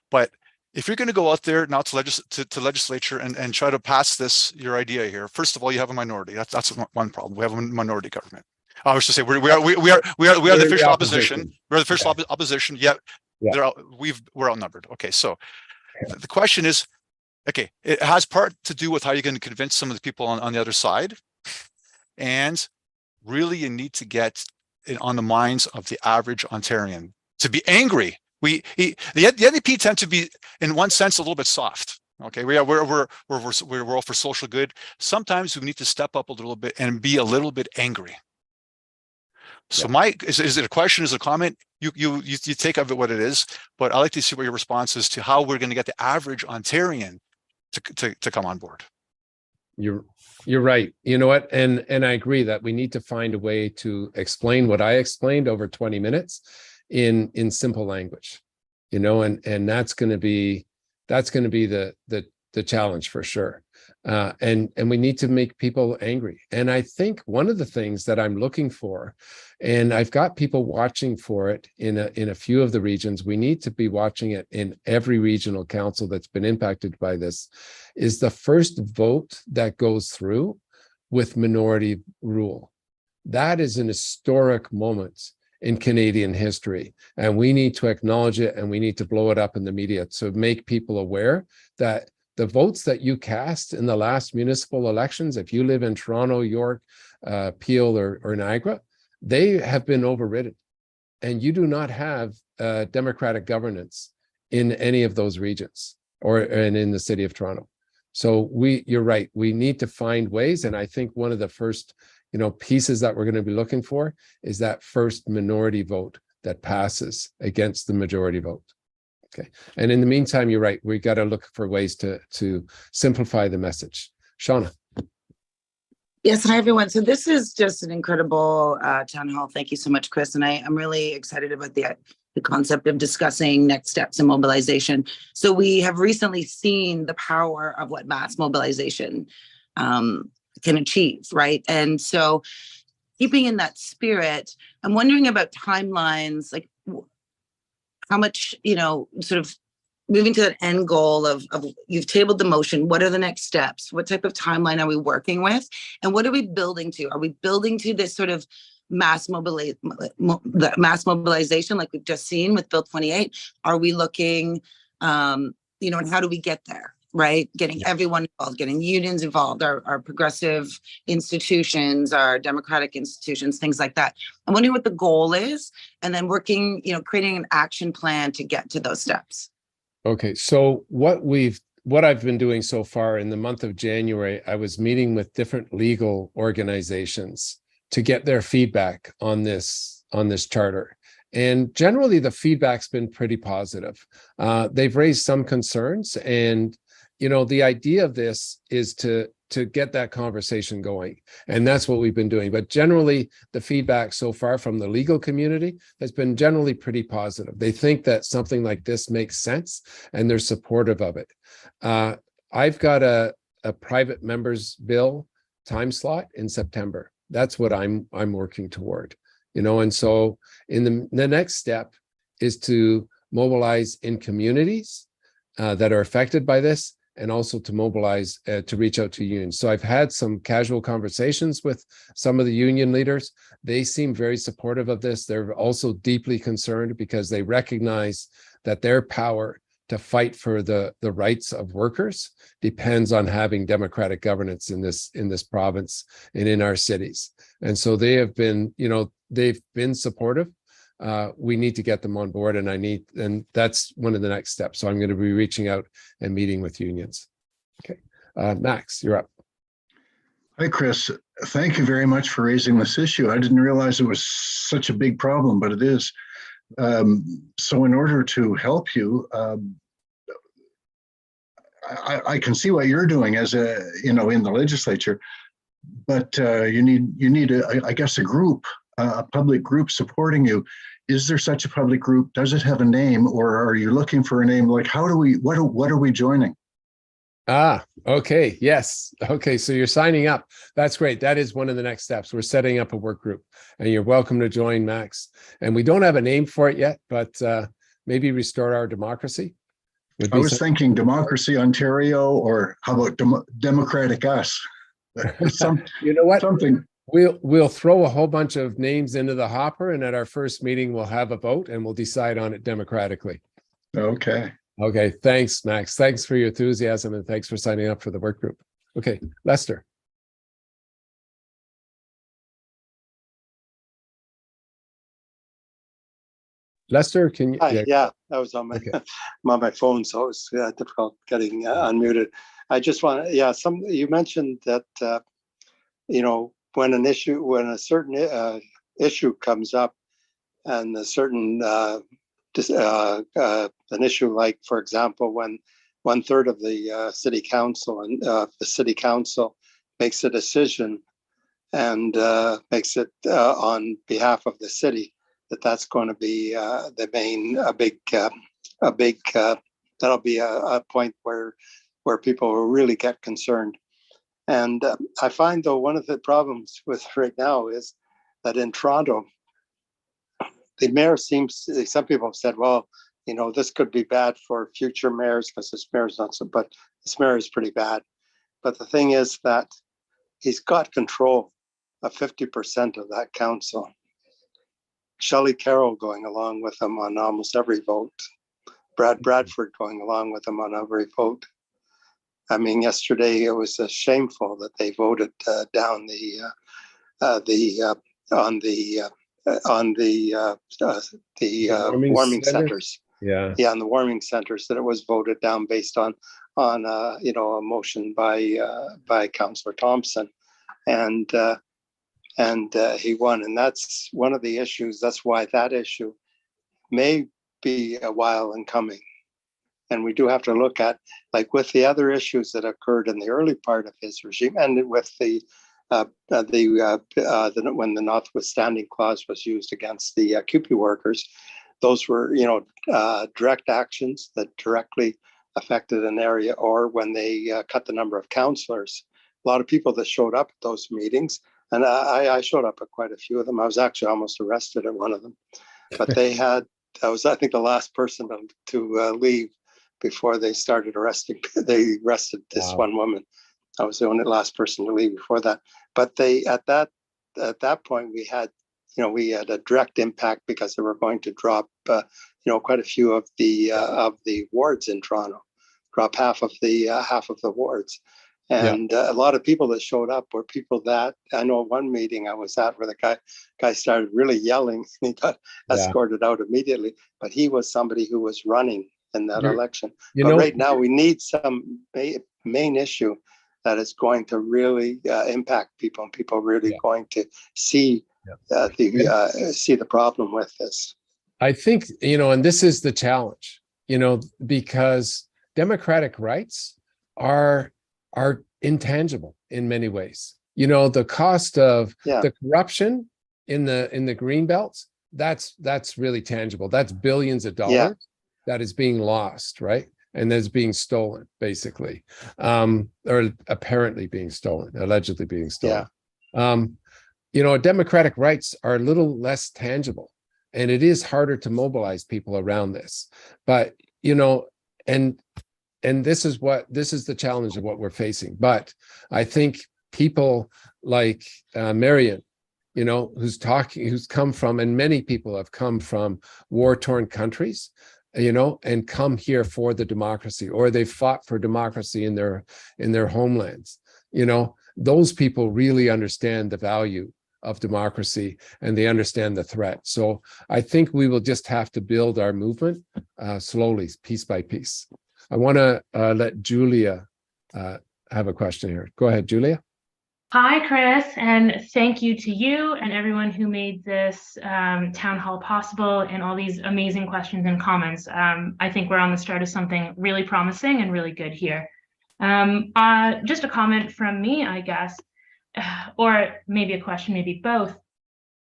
But if you're going to go out there now to legislature and try to pass your idea here, first of all, you have a minority. That's one problem. We have a minority government. I was to say we are the official opposition. We're the official opposition. Yet we're outnumbered. Okay, so the question is, okay, it has part to do with how you're going to convince some of the people on the other side, and really you need to get it on the minds of the average Ontarian to be angry. The NDP tend to be, in one sense, a little bit soft. Okay, we're all for social good. Sometimes we need to step up a little bit and be a little bit angry. So, Mike, is it a question? Is it a comment? You take of it what it is, but I'd like to see what your response is to how we're going to get the average Ontarian to come on board. You're right. You know what? And I agree that we need to find a way to explain what I explained over 20 minutes in simple language, you know, and that's going to be the challenge for sure. And we need to make people angry. And I think one of the things that I'm looking for, and I've got people watching for it in a few of the regions, we need to be watching it in every regional council that's been impacted by this, is the first vote that goes through with minority rule. That is an historic moment in Canadian history, and we need to acknowledge it, and we need to blow it up in the media to make people aware that the votes that you cast in the last municipal elections, if you live in Toronto, York, Peel, or Niagara, they have been overridden, and you do not have democratic governance in any of those regions and in the city of Toronto. So you're right, we need to find ways, and I think one of the first pieces that we're going to be looking for is that first minority vote that passes against the majority vote. Okay. And in the meantime, you're right, we got to look for ways to simplify the message. Shauna. Yes, hi everyone. So this is just an incredible town hall. Thank you so much, Chris. And I'm really excited about the concept of discussing next steps in mobilization. So we have recently seen the power of what mass mobilization can achieve, right? And so keeping in that spirit, I'm wondering about timelines, like how much, sort of moving to that end goal of you've tabled the motion. What are the next steps? What type of timeline are we working with? And what are we building to? Are we building to this sort of mass mobilization like we've just seen with Bill 28? Are we looking, and how do we get there? Right? Getting everyone involved, getting unions involved, our progressive institutions, our democratic institutions, things like that. I'm wondering what the goal is, and then working, creating an action plan to get to those steps. Okay, so what I've been doing so far in the month of January, I was meeting with different legal organizations to get their feedback on this charter. And generally the feedback's been pretty positive. They've raised some concerns, and the idea of this is to get that conversation going. And that's what we've been doing. But generally, the feedback so far from the legal community has been generally pretty positive. They think that something like this makes sense, and they're supportive of it. I've got a private members bill time slot in September. That's what I'm working toward. And so in the next step is to mobilize in communities that are affected by this, and also to mobilize to reach out to unions. So I've had some casual conversations with some of the union leaders. They seem very supportive of this. They're also deeply concerned because they recognize that their power to fight for the rights of workers depends on having democratic governance in this province and in our cities. And so they have been, they've been supportive. We need to get them on board, and that's one of the next steps. So I'm going to be reaching out and meeting with unions. Okay, Max, you're up. Hi, Chris. Thank you very much for raising this issue. I didn't realize it was such a big problem, but it is. So in order to help you, I can see what you're doing as in the legislature, but you need I guess a group, a public group supporting you. Is there such a public group? Does it have a name, or are you looking for a name? Like, what are we joining? Okay. Yes. Okay. So you're signing up. That's great. That is one of the next steps. We're setting up a work group, and you're welcome to join, Max. And we don't have a name for it yet, but maybe Restore Our Democracy. I was thinking Democracy Ontario, or how about Democratic Us? You know what? Something. We'll throw a whole bunch of names into the hopper, and at our first meeting, we'll have a vote and we'll decide on it democratically. Okay. Okay. Thanks, Max. Thanks for your enthusiasm, and thanks for signing up for the work group. Okay, Lester. Lester, can you? Hi, yeah, that was on my I'm on my phone, so it was difficult getting unmuted. I just want to, you mentioned that when a certain issue comes up, and a certain an issue, like, for example, when 1/3 of the city council and the city council makes a decision and makes it on behalf of the city, that's going to be the main that'll be a point where people will really get concerned. And I find, though, one of the problems with right now is that in Toronto, the mayor seems, some people have said, well, you know, this could be bad for future mayors because this mayor is not so, but this mayor is pretty bad. But the thing is that he's got control of 50% of that council. Shelley Carroll going along with him on almost every vote. Brad Bradford going along with him on every vote. I mean, yesterday it was shameful that they voted down on the warming centers. Yeah, on the warming centers, that it was voted down based on you know, a motion by Councillor Thompson, and he won. And that's one of the issues. That's why that issue may be a while in coming. And we do have to look at, like with the other issues that occurred in the early part of his regime, and with when the Notwithstanding Clause was used against the CUPE workers, those were, you know, direct actions that directly affected an area, or when they cut the number of councillors. A lot of people that showed up at those meetings, and I showed up at quite a few of them. I was actually almost arrested at one of them, but they had, I was, I think, the last person to leave before they started arresting. They arrested this one woman. I was the only last person to leave before that. But they, at that point, we had, you know, we had a direct impact because they were going to drop, you know, quite a few of the wards in Toronto, drop half of the wards. And a lot of people that showed up were people that, I know one meeting I was at where the guy started really yelling and he got escorted out immediately, but he was somebody who was running in that election. But right now we need some main issue that is going to really impact people, and people really going to see see the problem with this. I think, you know, and this is the challenge, you know, because democratic rights are intangible in many ways. You know, the cost of the corruption in the green belts, that's really tangible. That's billions of dollars that is being lost, right? And that's being stolen, basically, or apparently being stolen, allegedly being stolen. You know, democratic rights are a little less tangible, and it is harder to mobilize people around this. But, you know, and this is the challenge of what we're facing. But I think people like Marion, you know, who's come from, and many people have come from war-torn countries, you know, and come here for the democracy, or they fought for democracy in their homelands. You know, those people really understand the value of democracy, and they understand the threat. So I think we will just have to build our movement slowly, piece by piece. I want to let Julia have a question here. Go ahead, Julia. Hi, Chris, and thank you to you and everyone who made this town hall possible, and all these amazing questions and comments. I think we're on the start of something really promising and really good here. Just a comment from me, I guess, or maybe a question, maybe both.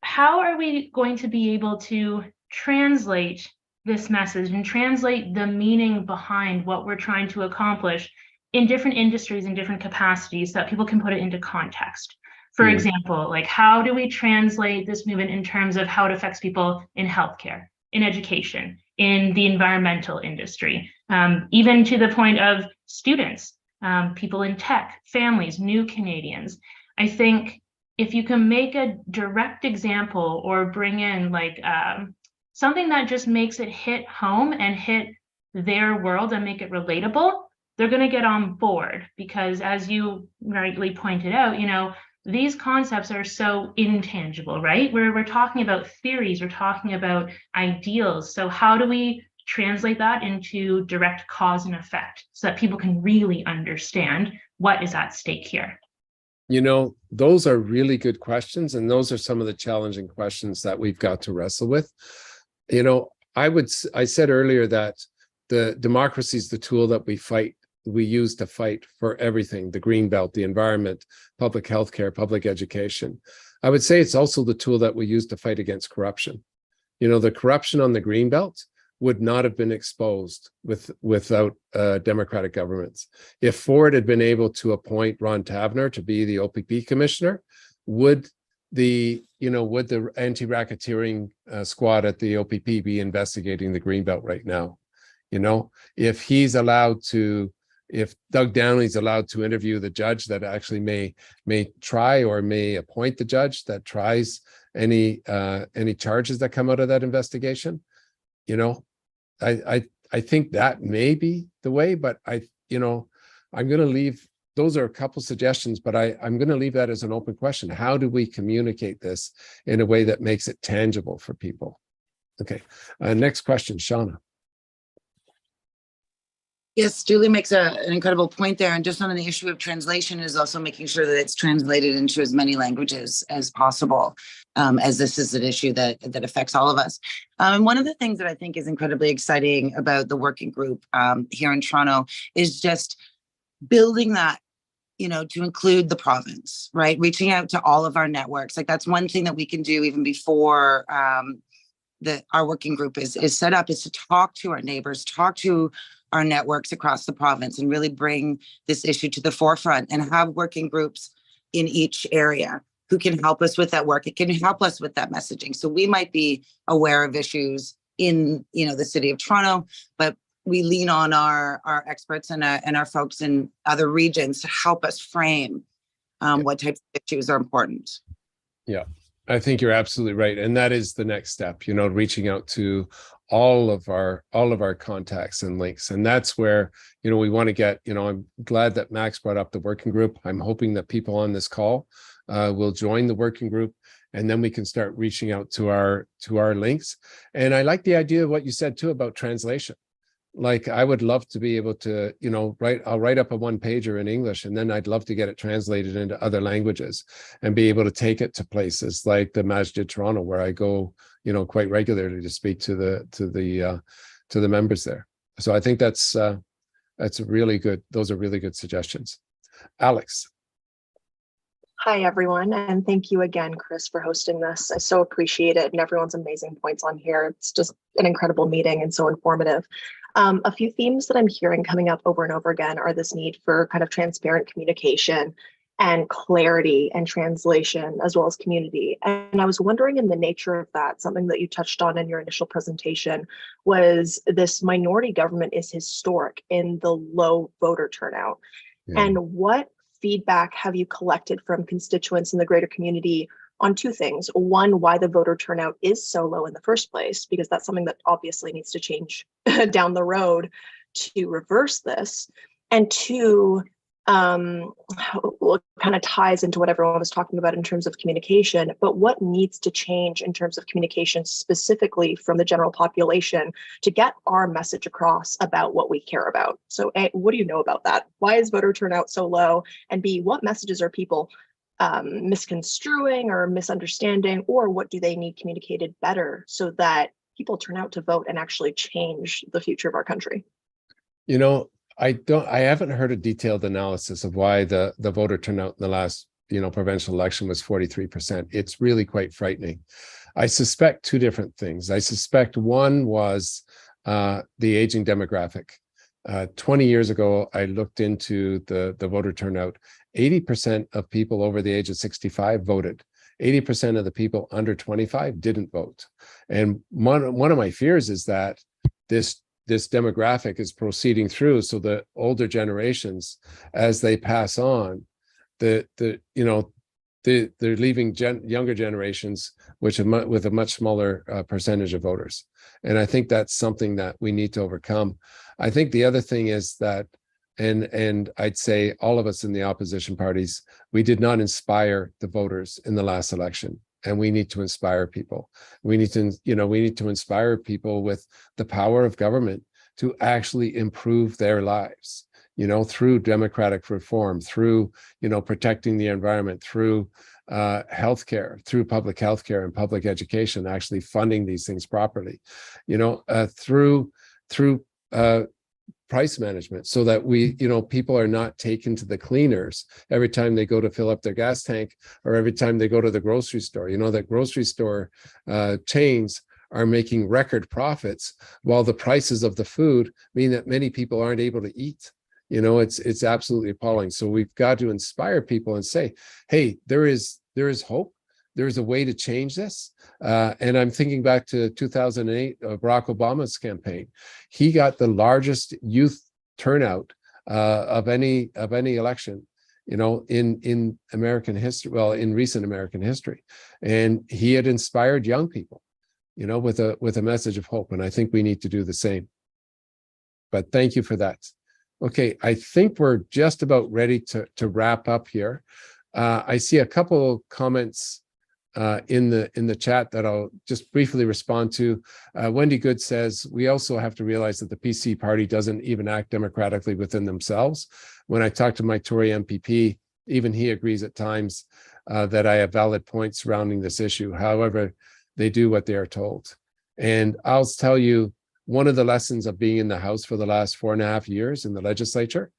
How are we going to be able to translate this message and translate the meaning behind what we're trying to accomplish in different industries and different capacities, so that people can put it into context? For example, like, how do we translate this movement in terms of how it affects people in healthcare, in education, in the environmental industry, even to the point of students, people in tech, families, new Canadians? I think if you can make a direct example, or bring in like something that just makes it hit home and hit their world and make it relatable, they're going to get on board. Because as you rightly pointed out, you know, these concepts are so intangible, right? We're talking about theories, we're talking about ideals. So how do we translate that into direct cause and effect, so that people can really understand what is at stake here? You know, those are really good questions, and those are some of the challenging questions that we've got to wrestle with. You know, I said earlier that the democracy is the tool that we use to fight for everything: the green belt, the environment, public health care, public education. I would say it's also the tool that we use to fight against corruption. You know, the corruption on the green belt would not have been exposed without Democratic governments. If Ford had been able to appoint Ron Tavener to be the OPP commissioner, would the anti-racketeering squad at the OPP be investigating the Greenbelt right now? If Doug Downey's allowed to interview the judge that actually may try or may appoint the judge that tries any charges that come out of that investigation, I think that may be the way, but I'm going to leave, those are a couple suggestions, but I'm going to leave that as an open question. How do we communicate this in a way that makes it tangible for people? Okay, next question, Shauna. Yes, Julie makes an incredible point there. And just on the issue of translation is also making sure that it's translated into as many languages as possible, as this is an issue that affects all of us. And one of the things that I think is incredibly exciting about the working group here in Toronto is just building that, to include the province, right? Reaching out to all of our networks. Like that's one thing that we can do even before our working group is set up, is to talk to our neighbors, talk to our networks across the province and really bring this issue to the forefront and have working groups in each area who can help us with that work. It can help us with that messaging. So we might be aware of issues in, the city of Toronto, but we lean on our experts and our folks in other regions to help us frame what types of issues are important. Yeah, I think you're absolutely right. And that is the next step, reaching out to all of our contacts and links. And that's where, we want to get, I'm glad that Max brought up the working group. I'm hoping that people on this call will join the working group, and then we can start reaching out to our links. And I like the idea of what you said too about translation. Like I would love to be able to, I'll write up a one-pager in English, and then I'd love to get it translated into other languages and be able to take it to places like the Masjid Toronto, where I go, quite regularly to speak to the members there. So I think that's really good. Those are really good suggestions. Alex. Hi, everyone, and thank you again, Chris, for hosting this. I so appreciate it, and everyone's amazing points on here. It's just an incredible meeting and so informative. A few themes that I'm hearing coming up over and over again are this need for kind of transparent communication and clarity and translation, as well as community. And I was wondering, in the nature of that, something that you touched on in your initial presentation was this minority government is historic in the low voter turnout. Yeah. And what feedback have you collected from constituents in the greater community on two things? One, why the voter turnout is so low in the first place, because that's something that obviously needs to change down the road to reverse this. And two, kind of ties into what everyone was talking about in terms of communication, but what needs to change in terms of communication specifically from the general population to get our message across about what we care about? So A, what do you know about that? Why is voter turnout so low? And B, what messages are people misconstruing or misunderstanding, or what do they need communicated better so that people turn out to vote and actually change the future of our country? I haven't heard a detailed analysis of why the voter turnout in the last, provincial election was 43%. It's really quite frightening. I suspect two different things. I suspect one was the aging demographic. 20 years ago, I looked into the voter turnout. 80% of people over the age of 65 voted. 80% of the people under 25 didn't vote. And one of my fears is that this demographic is proceeding through, so the older generations, as they pass on, they're leaving younger generations with a much smaller percentage of voters. And I think that's something that we need to overcome. I think the other thing is that, and I'd say all of us in the opposition parties, we did not inspire the voters in the last election. And we need to inspire people. We need to inspire people with the power of government to actually improve their lives, through democratic reform, through, protecting the environment, through healthcare, through public healthcare and public education, actually funding these things properly, through price management, so that people are not taken to the cleaners every time they go to fill up their gas tank or every time they go to the grocery store. That grocery store chains are making record profits, while the prices of the food mean that many people aren't able to eat. You know, it's absolutely appalling. So we've got to inspire people and say, hey, there is hope. There's a way to change this. And I'm thinking back to 2008, Barack Obama's campaign. He got the largest youth turnout of any election, you know, in American history, well, in recent American history. And he had inspired young people, you know, with a message of hope. And I think we need to do the same. But thank you for that. Okay, I think we're just about ready to wrap up here. I see a couple of comments in the chat that I'll just briefly respond to. Wendy Good says, we also have to realize that the PC party doesn't even act democratically within themselves. When I talk to my Tory MPP, even he agrees at times that I have valid points surrounding this issue. However, they do what they are told. And I'll tell you, one of the lessons of being in the House for the last 4.5 years in the legislature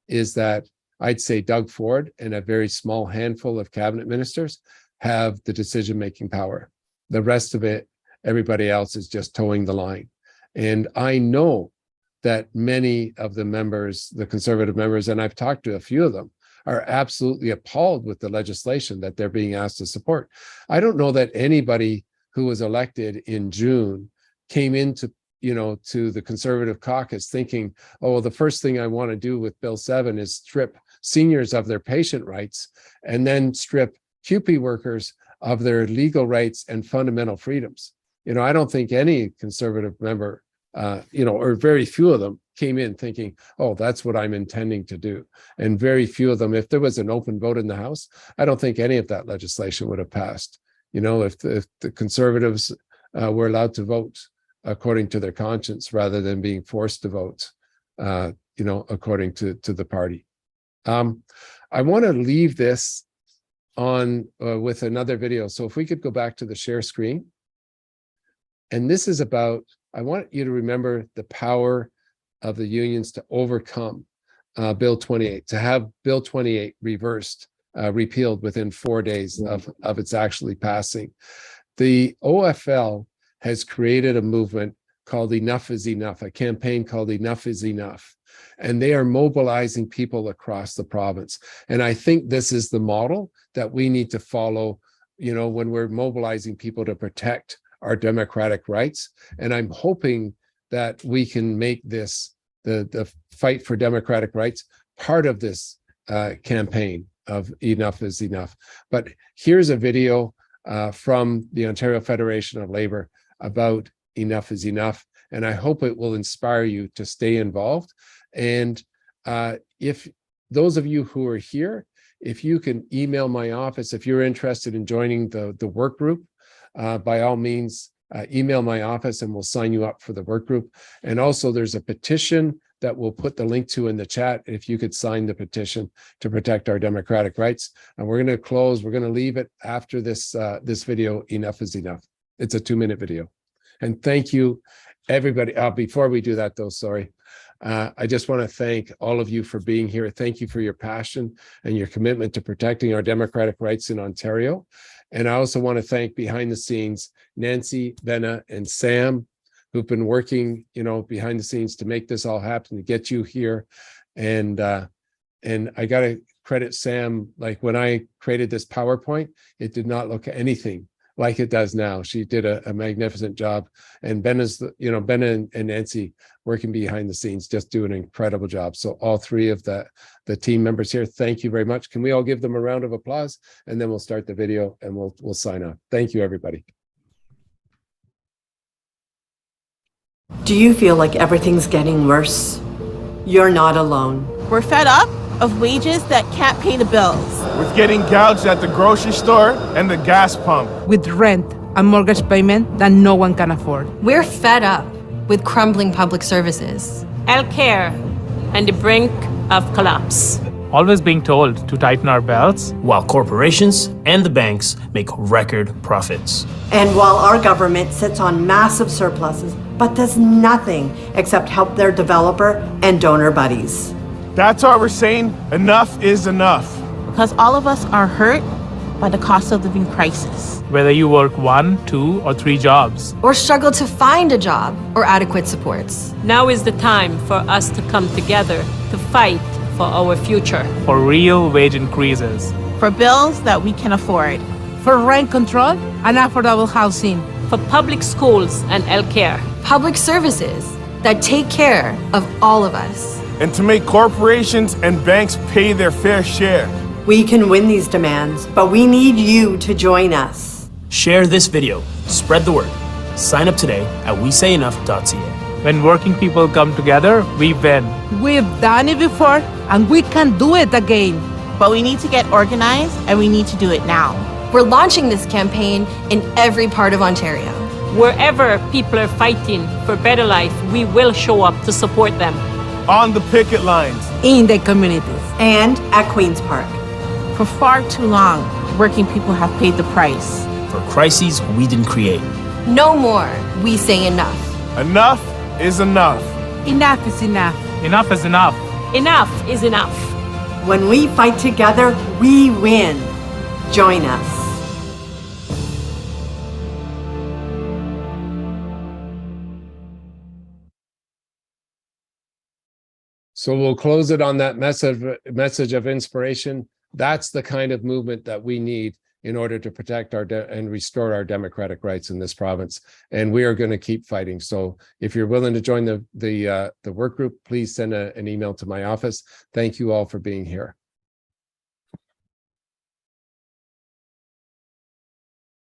is that I'd say Doug Ford and a very small handful of cabinet ministers have the decision-making power. The rest of it, everybody else is just towing the line. And I know that many of the members, the Conservative members, and I've talked to a few of them, are absolutely appalled with the legislation that they're being asked to support. I don't know that anybody who was elected in June came into, you know, to the Conservative caucus thinking, oh, well, the first thing I want to do with Bill 7 is strip seniors of their patient rights and then strip QP workers of their legal rights and fundamental freedoms. You know, I don't think any Conservative member, you know, or very few of them came in thinking, oh, that's what I'm intending to do. And very few of them, if there was an open vote in the House, I don't think any of that legislation would have passed. You know, if the Conservatives were allowed to vote according to their conscience rather than being forced to vote, you know, according to the party. I want to leave this on with another video. So if we could go back to the share screen. And this is about, I want you to remember the power of the unions to overcome Bill 28, to have Bill 28 reversed, repealed within 4 days of its actually passing. The OFL has created a movement called Enough is Enough, a campaign called Enough is Enough. And they are mobilizing people across the province. And I think this is the model that we need to follow, you know, when we're mobilizing people to protect our democratic rights. And I'm hoping that we can make this, the fight for democratic rights, part of this campaign of Enough is Enough. But here's a video from the Ontario Federation of Labour about Enough is Enough. And I hope it will inspire you to stay involved. And if those of you who are here, if you can email my office, if you're interested in joining the work group, by all means, email my office and we'll sign you up for the work group. And also there's a petition that we'll put the link to in the chat. If you could sign the petition to protect our democratic rights. And we're going to close, we're going to leave it after this, this video, Enough is Enough. It's a 2-minute video. And thank you, everybody. Before we do that though, sorry. I just want to thank all of you for being here. Thank you for your passion and your commitment to protecting our democratic rights in Ontario. And I also want to thank behind the scenes, Nancy, Benna, and Sam, who've been working, you know, behind the scenes to make this all happen, to get you here. And I got to credit Sam, like when I created this PowerPoint, it did not look anything like it does now. She did a magnificent job. And Benna's, you know, Benna and Nancy working behind the scenes, just do an incredible job. So all three of the team members here, thank you very much. Can we all give them a round of applause? And then we'll start the video and we'll sign off. Thank you, everybody. Do you feel like everything's getting worse? You're not alone. We're fed up of wages that can't pay the bills. With getting gouged at the grocery store and the gas pump. With rent and mortgage payment that no one can afford. We're fed up with crumbling public services. Healthcare and the brink of collapse. Always being told to tighten our belts, while corporations and the banks make record profits. And while our government sits on massive surpluses, but does nothing except help their developer and donor buddies. That's why we're saying enough is enough. Because all of us are hurt by the cost of living crisis. Whether you work 1, 2, or 3 jobs. or struggle to find a job or adequate supports. Now is the time for us to come together to fight for our future. For real wage increases. For bills that we can afford. For rent control and affordable housing. For public schools and healthcare. Public services that take care of all of us. And to make corporations and banks pay their fair share. We can win these demands, but we need you to join us. Share this video, spread the word. Sign up today at WeSayEnough.ca. When working people come together, we win. We've done it before and we can do it again. But we need to get organized and we need to do it now. We're launching this campaign in every part of Ontario. Wherever people are fighting for better life, we will show up to support them. On the picket lines. In the communities. And at Queen's Park. For far too long, working people have paid the price. For crises we didn't create. No more. We say enough. Enough is enough. Enough is enough. Enough is enough. Enough is enough. When we fight together, we win. Join us. So we'll close it on that message of inspiration. That's the kind of movement that we need in order to protect and restore our democratic rights in this province. And we are going to keep fighting. So if you're willing to join the work group, please send an email to my office. Thank you all for being here.